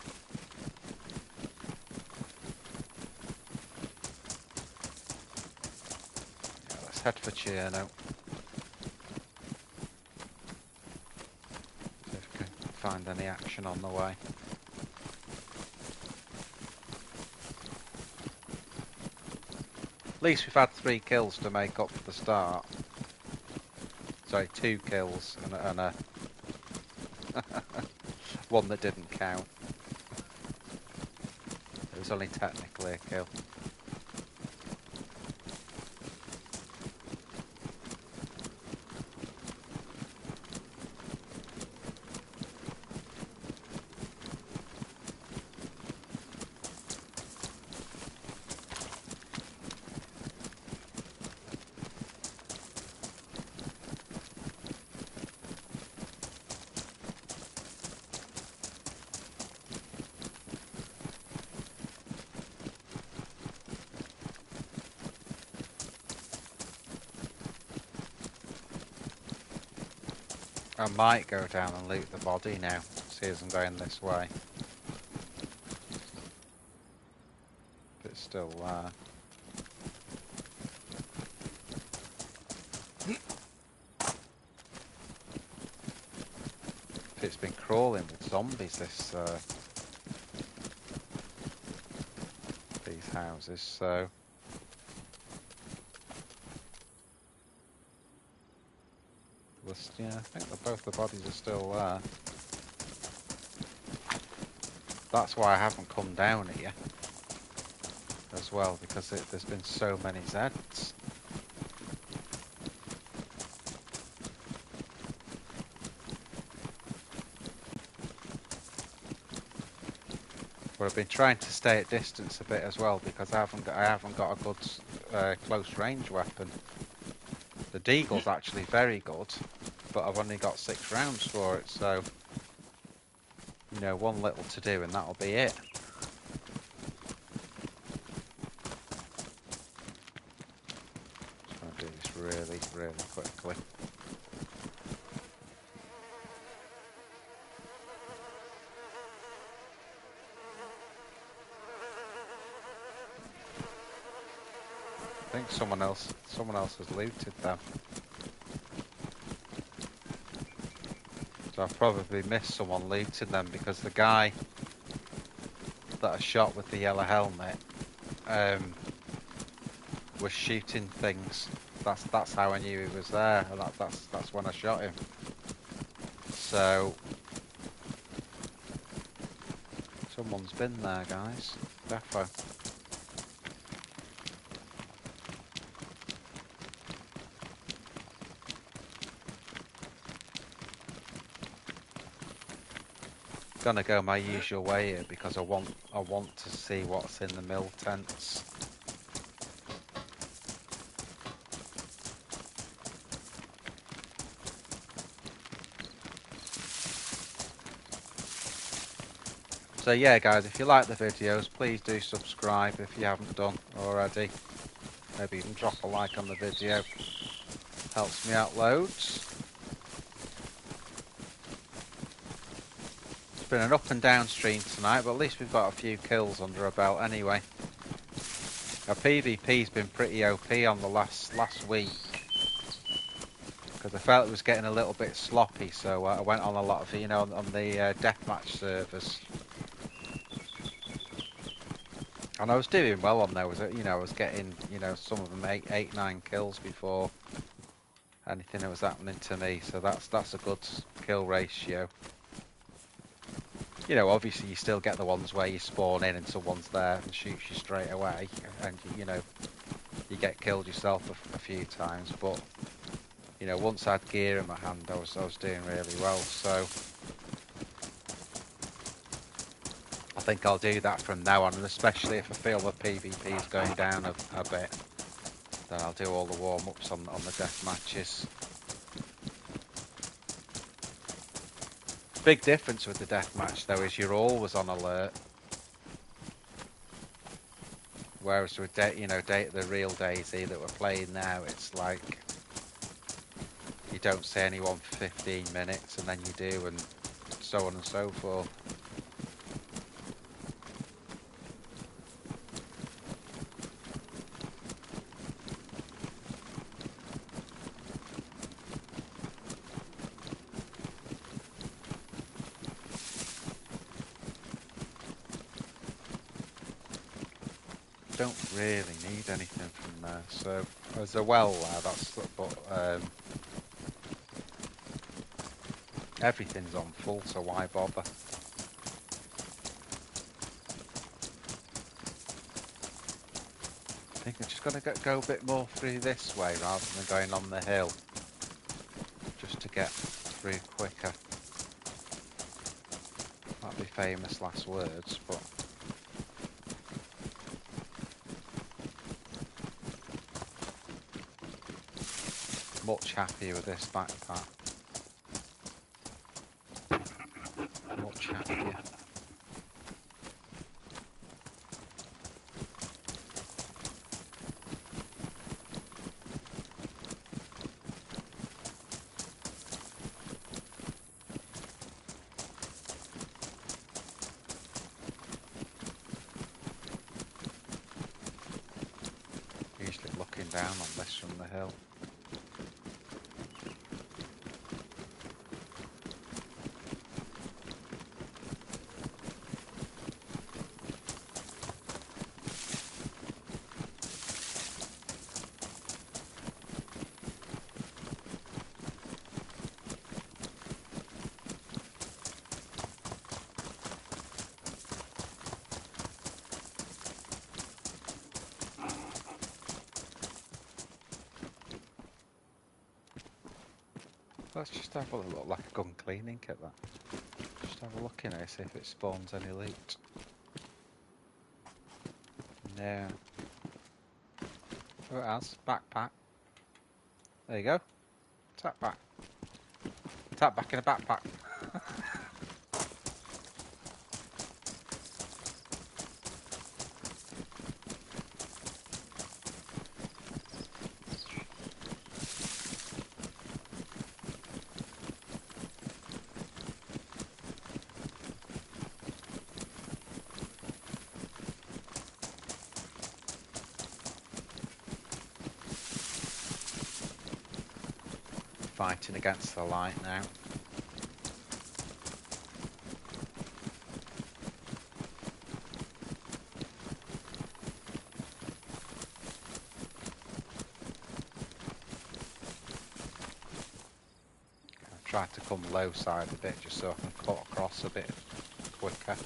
Yeah, let's head for Chernarus. find any action on the way. At least we've had 3 kills to make up for the start. Sorry, 2 kills and a one that didn't count. It was only technically a kill. I might go down and loot the body now, see as I'm going this way. But it's still there. It's been crawling with zombies, these houses, so... Yeah, I think that both the bodies are still there. That's why I haven't come down here as well, because there's been so many Zeds. But I've been trying to stay at distance a bit as well, because I haven't got a good close range weapon. The Deagle's actually very good, but I've only got 6 rounds for it, so you know, one little to do and that'll be it. Just gonna do this really, really quickly. I think someone else has looted them. So I've probably missed someone looting them, because the guy that I shot with the yellow helmet was shooting things. That's how I knew he was there, and that's when I shot him. So someone's been there, guys. Defo. Gonna go my usual way here, because I want to see what's in the mill tents. So yeah, guys, if you like the videos, please do subscribe if you haven't done already. Maybe even drop a like on the video. Helps me out loads. It's been an up and down stream tonight, but at least we've got a few kills under our belt anyway. Our PvP's been pretty OP on the last week, because I felt it was getting a little bit sloppy, so I went on a lot of, you know, on the deathmatch servers. And I was doing well on those, you know, I was getting, you know, some of them 8, 9 kills before anything that was happening to me, so that's a good kill ratio. You know, obviously you still get the ones where you spawn in and someone's there and shoots you straight away, and you know, you get killed yourself a few times, but you know, once I had gear in my hand, I was doing really well, so I think I'll do that from now on, and especially if I feel the PvP is going down a bit, then I'll do all the warm-ups on the death matches. Big difference with the deathmatch though is you're always on alert, whereas with the real DayZ that we're playing now, it's like you don't see anyone for 15 minutes and then you do, and so on and so forth. don't really need anything from there. So there's a well there, but everything's on full, so why bother? I think I'm just gonna go a bit more through this way rather than going on the hill, just to get through quicker. That'd be famous last words, but much happier with this backpack. Much happier. Usually looking down on this from the hill. Let's just have a look, like a gun cleaning kit. That. Just have a look in here, see if it spawns any loot. No. Oh, it has. Backpack. There you go. Tap back. Tap back in a backpack. Fighting against the light now. I've tried to come low side a bit just so I can cut across a bit quicker.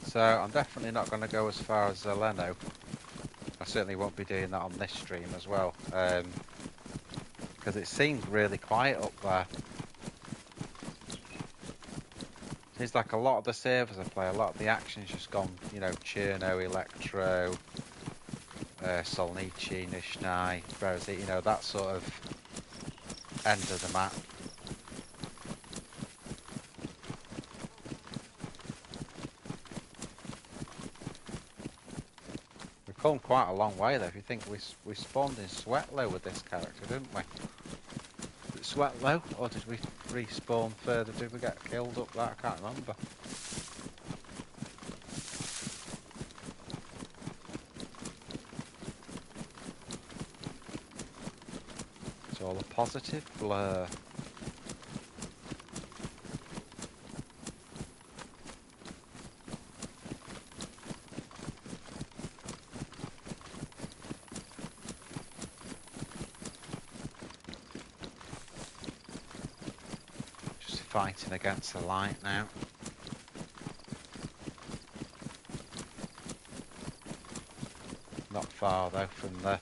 So I'm definitely not going to go as far as Zeleno. I certainly won't be doing that on this stream as well, because it seemed really quiet up there. Seems like a lot of the servers I play, a lot of the action's just gone, you know, Cherno, Electro, Solnichi, Nishnai, whereas you know, that sort of end of the map. We've come quite a long way though. If you think we spawned in Sweatlow with this character, didn't we? wet low, or did we respawn further? Did we get killed up that? I can't remember. It's all a positive blur. Just fighting against the light now. Not far though from where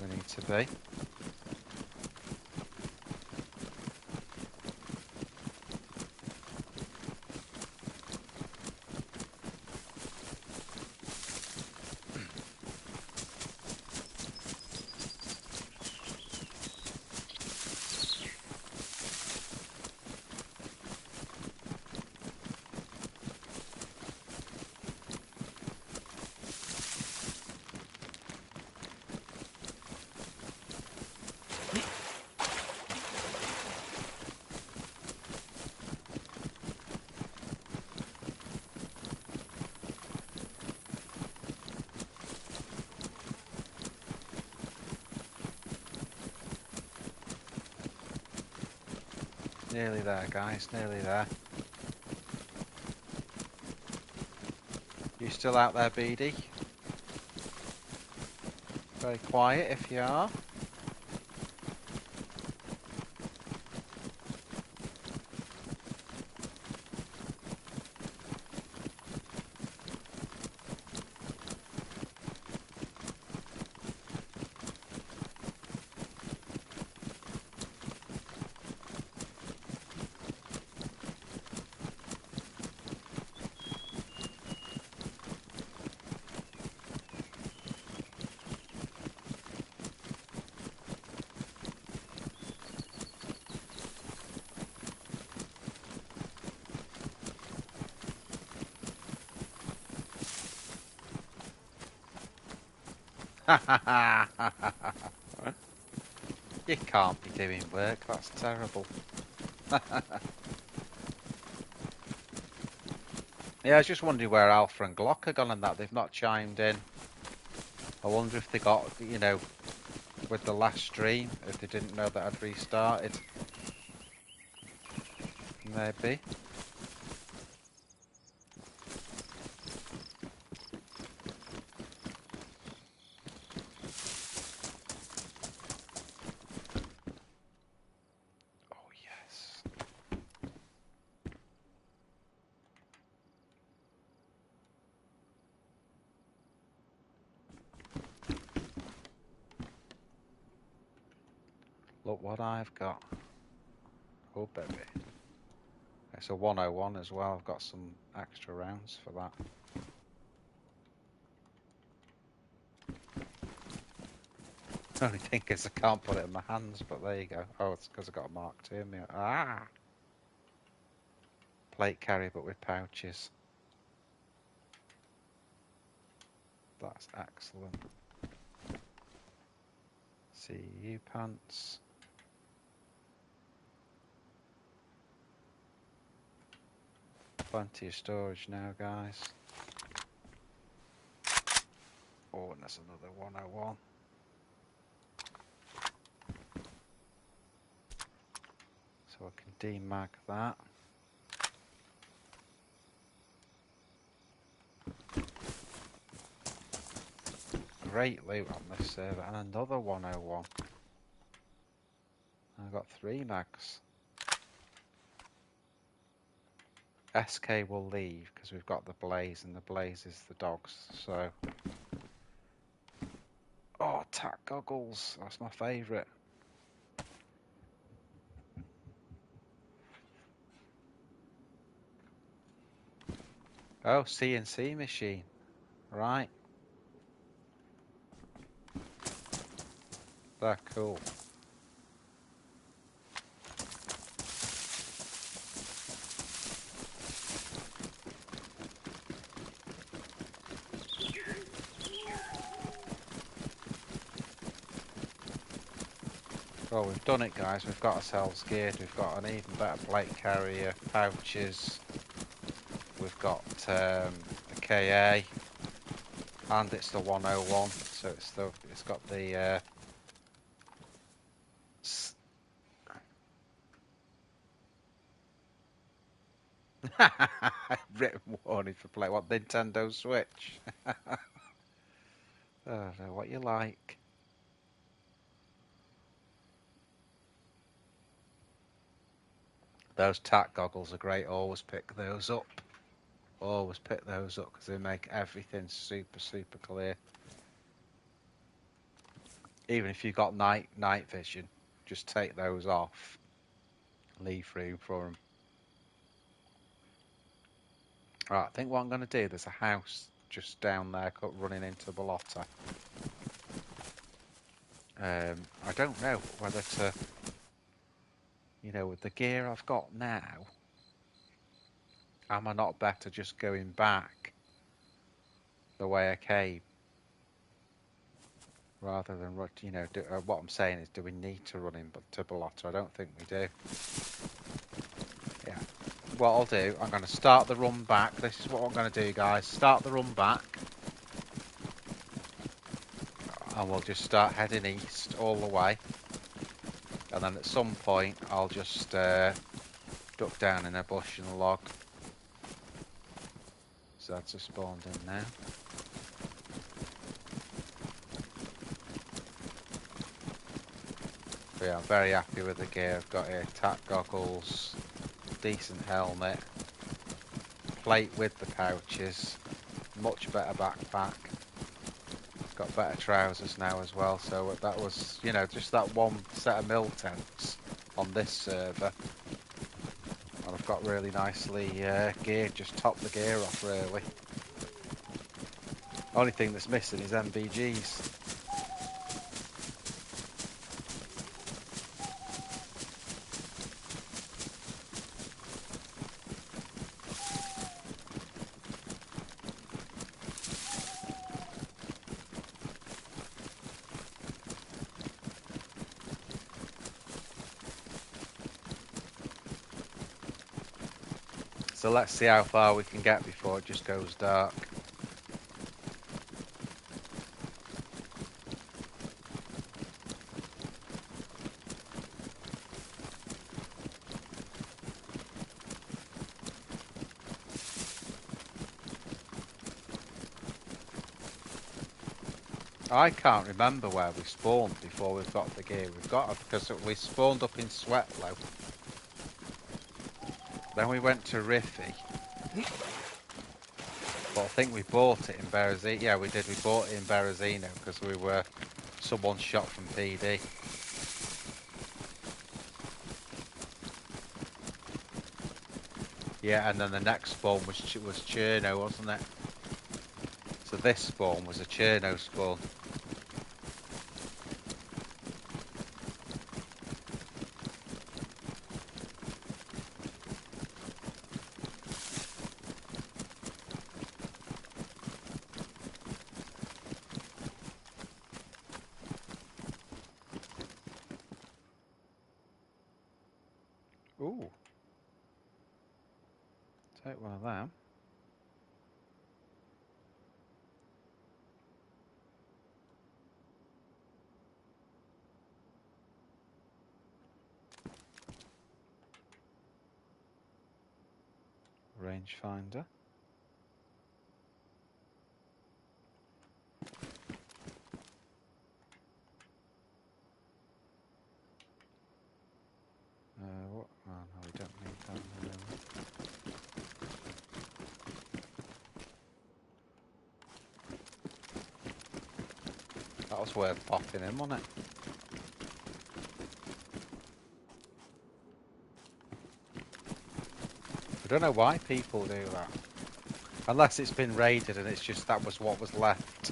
we need to be. Nearly there, guys, nearly there. You still out there, BD? Very quiet if you are. You can't be doing work, that's terrible. Yeah, I was just wondering where Alpha and Glock are gone and that. They've not chimed in. I wonder if they got, you know, with the last stream, if they didn't know that I'd restarted. Maybe. Oh, yes. Look what I've got. Oh, baby. It's a 101 as well. I've got some extra rounds for that. The only thing is I can't put it in my hands, but there you go. Oh, it's because I got a Mark II. Ah! Plate carry, but with pouches. That's excellent. CU pants. Plenty of storage now, guys. Oh, and there's another 101. So I can demag that. Great loot on this server. And another 101. I've got 3 mags. SK will leave because we've got the Blaze, and the Blaze is the dogs, so... Oh, tack goggles. That's my favourite. Oh, CNC machine. Right. They're cool. Well, we've done it, guys. We've got ourselves geared. We've got an even better plate carrier, pouches. We've got a KA, and it's the 101. So it's got the written warning for play. What, Nintendo Switch? I don't know what you like. Those tack goggles are great. Always pick those up. Always pick those up because they make everything super, super clear. Even if you've got night vision, just take those off. Leave room for them. Right, I think what I'm going to do, there's a house just down there running into Ballotta. I don't know whether to, with the gear I've got now, am I not better just going back the way I came? Rather than, what I'm saying is, do we need to run in to Ballotta? I don't think we do. Yeah. What I'll do, I'm going to start the run back. This is what I'm going to do, guys. Start the run back. And we'll just start heading east all the way. And then at some point, I'll just duck down in a bush and log. So that's just spawned in now. But yeah, I'm very happy with the gear I've got here. Tack goggles, decent helmet, plate with the pouches, much better backpack. Got better trousers now as well. So that was, just that one set of mill tents on this server. And I've got really nicely geared, just top the gear off really. Only thing that's missing is MBGs. So let's see how far we can get before it just goes dark. I can't remember where we spawned before we've got the gear we've got, because we spawned up in Sweatlow. Then we went to Riffy. But I think we bought it in Berezino. Yeah, we did. We bought it in Berezino because we were someone shot from PD. Yeah, and then the next spawn was Cherno, wasn't it? So this spawn was a Cherno spawn. Ooh. Take one of them. Rangefinder. What? Oh no, we don't need that. That was worth popping in, wasn't it? I don't know why people do that. Unless it's been raided and it's just that was what was left.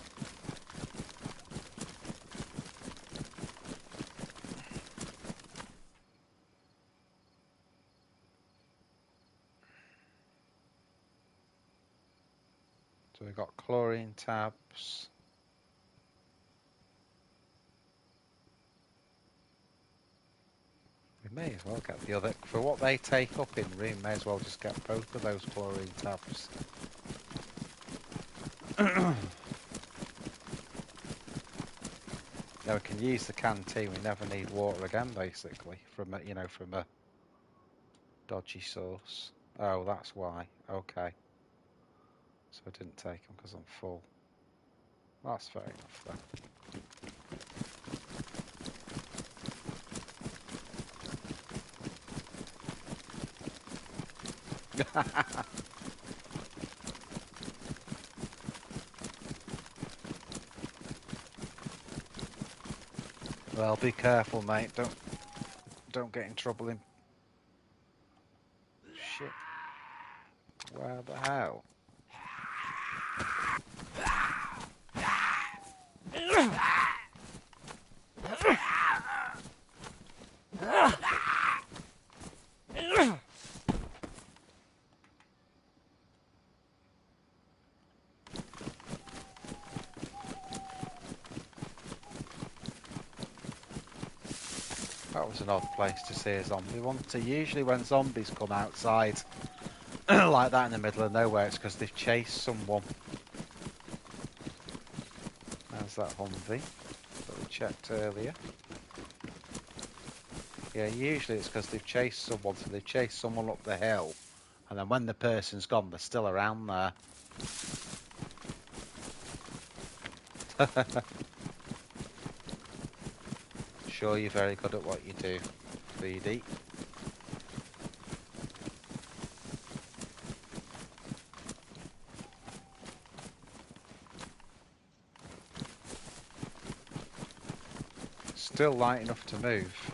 So we've got chlorine tabs. We may as well get the other, for what they take up in room, may as well just get both of those chlorine tabs. Now we can use the canteen, we never need water again basically, from a, you know, from a dodgy source. Oh, that's why, okay. So I didn't take them because I'm full. That's fair enough then. Well, be careful, mate. Don't get in trouble in... Shit. Where the hell? That was an odd place to see a zombie one. So usually when zombies come outside like that in the middle of nowhere, it's because they've chased someone. There's that Humvee that we checked earlier. Yeah, usually it's because they've chased someone, so they've chased someone up the hill, and then when the person's gone, they're still around there. Sure, you're very good at what you do, BD. Still light enough to move.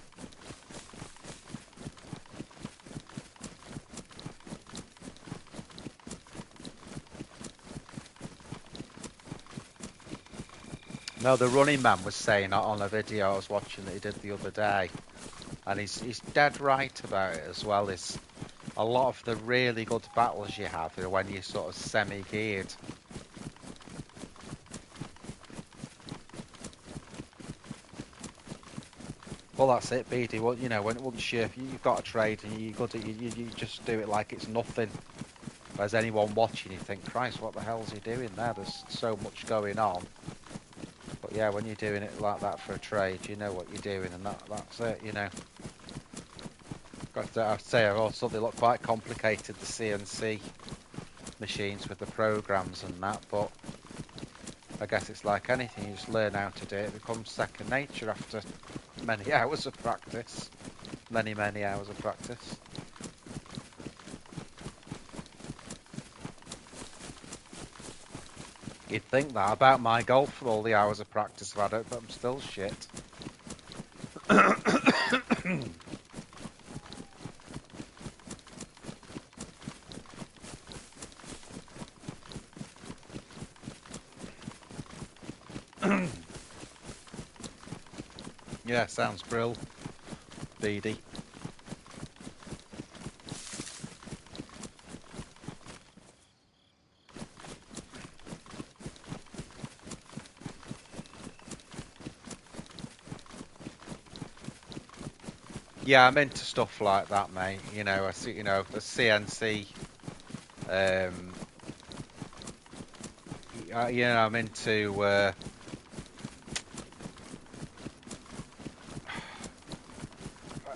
No, the running man was saying on a video I was watching that he did the other day, and he's dead right about it as well. Is a lot of the really good battles you have are when you're sort of semi-geared. Well, that's it, BD. Well, you know, once you've got a trade and you're good at you just do it like it's nothing. Whereas anyone watching, you think, Christ, what the hell's he doing there? There's so much going on. But yeah, when you're doing it like that for a trade, you know what you're doing, and that's it, you know. I'd say also they look quite complicated, the CNC machines with the programs and that, but I guess it's like anything, you just learn how to do it. It becomes second nature after many hours of practice. Many hours of practice. You'd think that about my golf for all the hours of practice I've had it, but I'm still shit. Yeah, sounds brill, BD. Yeah, I'm into stuff like that, mate. You know, I see, you know, the CNC. You know, I'm into.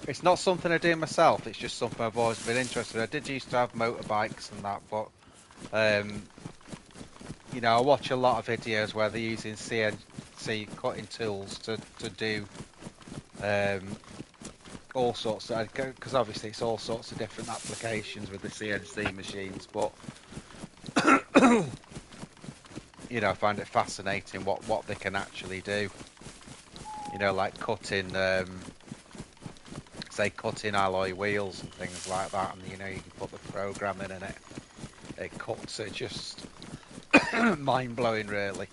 It's not something I do myself. It's just something I've always been interested in. I did used to have motorbikes and that, but you know, I watch a lot of videos where they're using CNC cutting tools to do all sorts of, because obviously it's all sorts of different applications with the CNC machines, but you know, I find it fascinating what they can actually do. You know, like cutting, say cutting alloy wheels and things like that, and you know, you can put the programming in it. It cuts it, just mind blowing, really.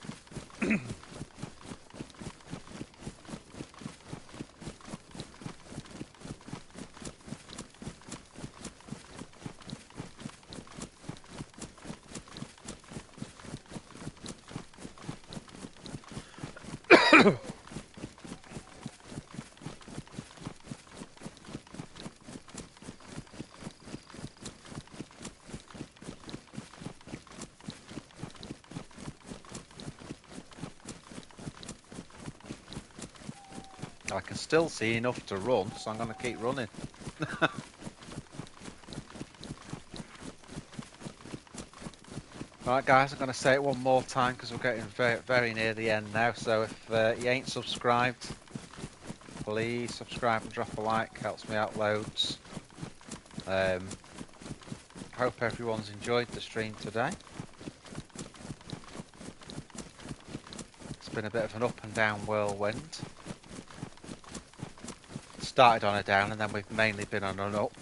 I can still see enough to run, so I'm going to keep running. Right, guys, I'm going to say it one more time because we're getting very, very near the end now. So if you ain't subscribed, please subscribe and drop a like. Helps me out loads. Hope everyone's enjoyed the stream today. It's been a bit of an up and down whirlwind. Started on a down and then we've mainly been on an up.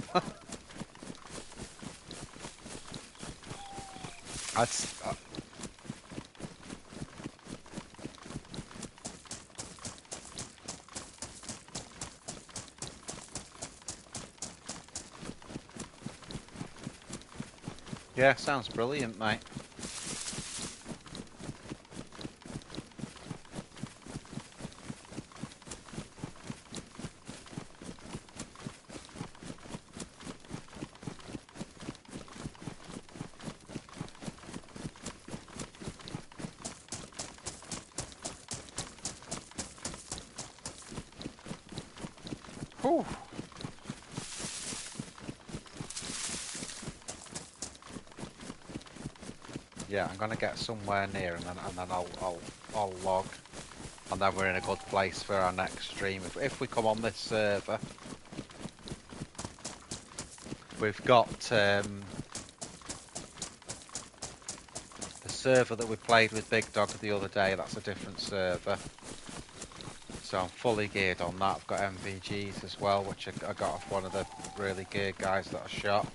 Yeah, sounds brilliant, mate. Whew. Yeah, I'm gonna get somewhere near and then I'll log, and then we're in a good place for our next stream. If we come on this server, we've got the server that we played with Big Dog the other day. That's a different server, so I'm fully geared on that. I've got MVGs as well, which I got off one of the really geared guys that I shot.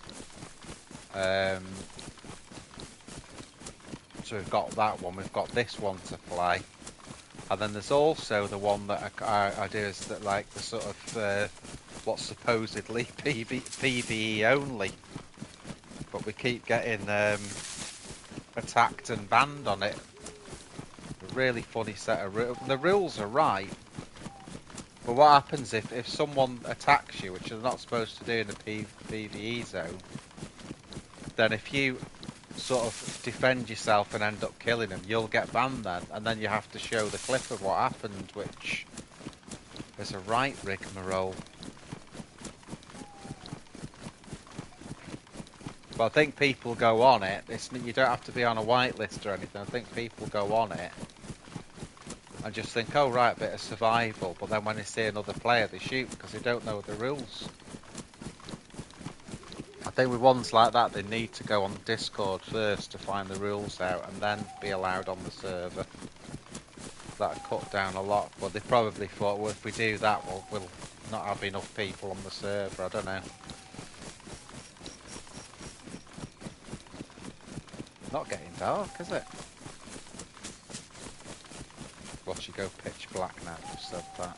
So we've got that one, we've got this one to play, and then there's also the one that I do is that like the sort of what's supposedly PvE only, but we keep getting attacked and banned on it. A really funny set of rules. The rules are right, but what happens if someone attacks you, which they're not supposed to do in the PvE zone, then if you sort of defend yourself and end up killing them, you'll get banned then, and then you have to show the clip of what happened, which is a right rigmarole. But I think people go on it. You don't have to be on a whitelist or anything. I think people go on it and just think, oh right, a bit of survival, but then when they see another player they shoot because they don't know the rules. I think with ones like that, they need to go on Discord first to find the rules out and then be allowed on the server. That'd cut down a lot, but they probably thought, well, if we do that, we'll not have enough people on the server. I don't know. Not getting dark, is it? Watch you go pitch black now, I've said that.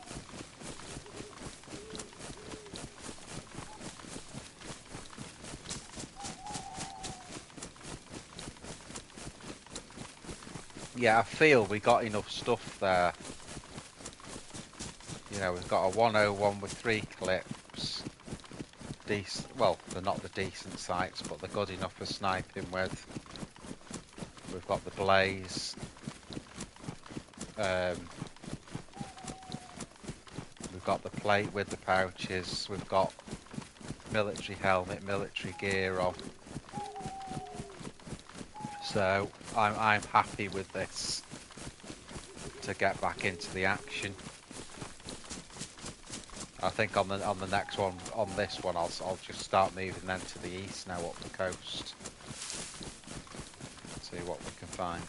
Yeah, I feel we got enough stuff there. You know, we've got a 101 with 3 clips. Decent, well, they're not the decent sights, but they're good enough for sniping with. We've got the blaze. We've got the plate with the pouches. We've got military helmet, military gear on. So I'm happy with this to get back into the action. I think on the next one, on this one, I'll just start moving then to the east now, up the coast. See what we can find.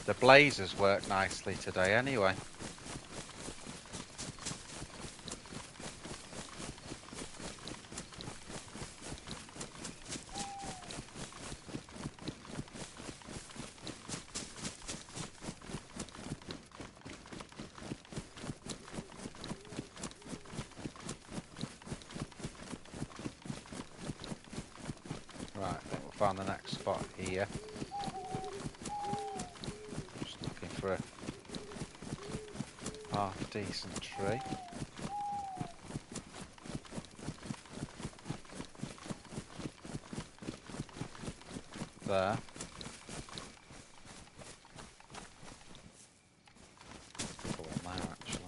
The blazers work nicely today anyway. Right, I think we'll find the next spot here. Just looking for a half decent tree. there. Go on there, actually.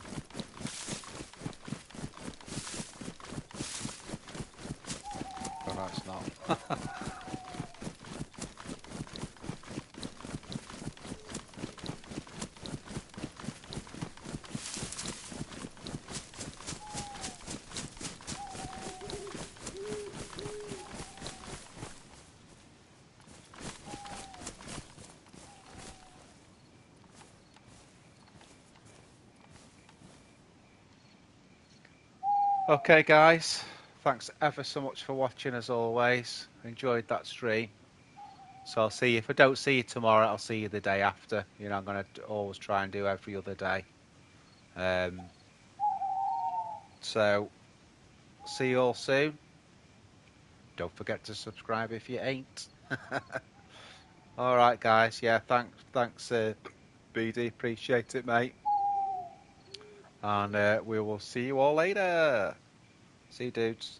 Oh no, it's not. Okay, guys. Thanks ever so much for watching, as always. Enjoyed that stream. So I'll see you. If I don't see you tomorrow, I'll see you the day after. You know, I'm going to always try and do every other day. So, see you all soon. Don't forget to subscribe if you ain't. All right, guys. Yeah, thanks, BD. Appreciate it, mate. And we will see you all later. See you, dudes.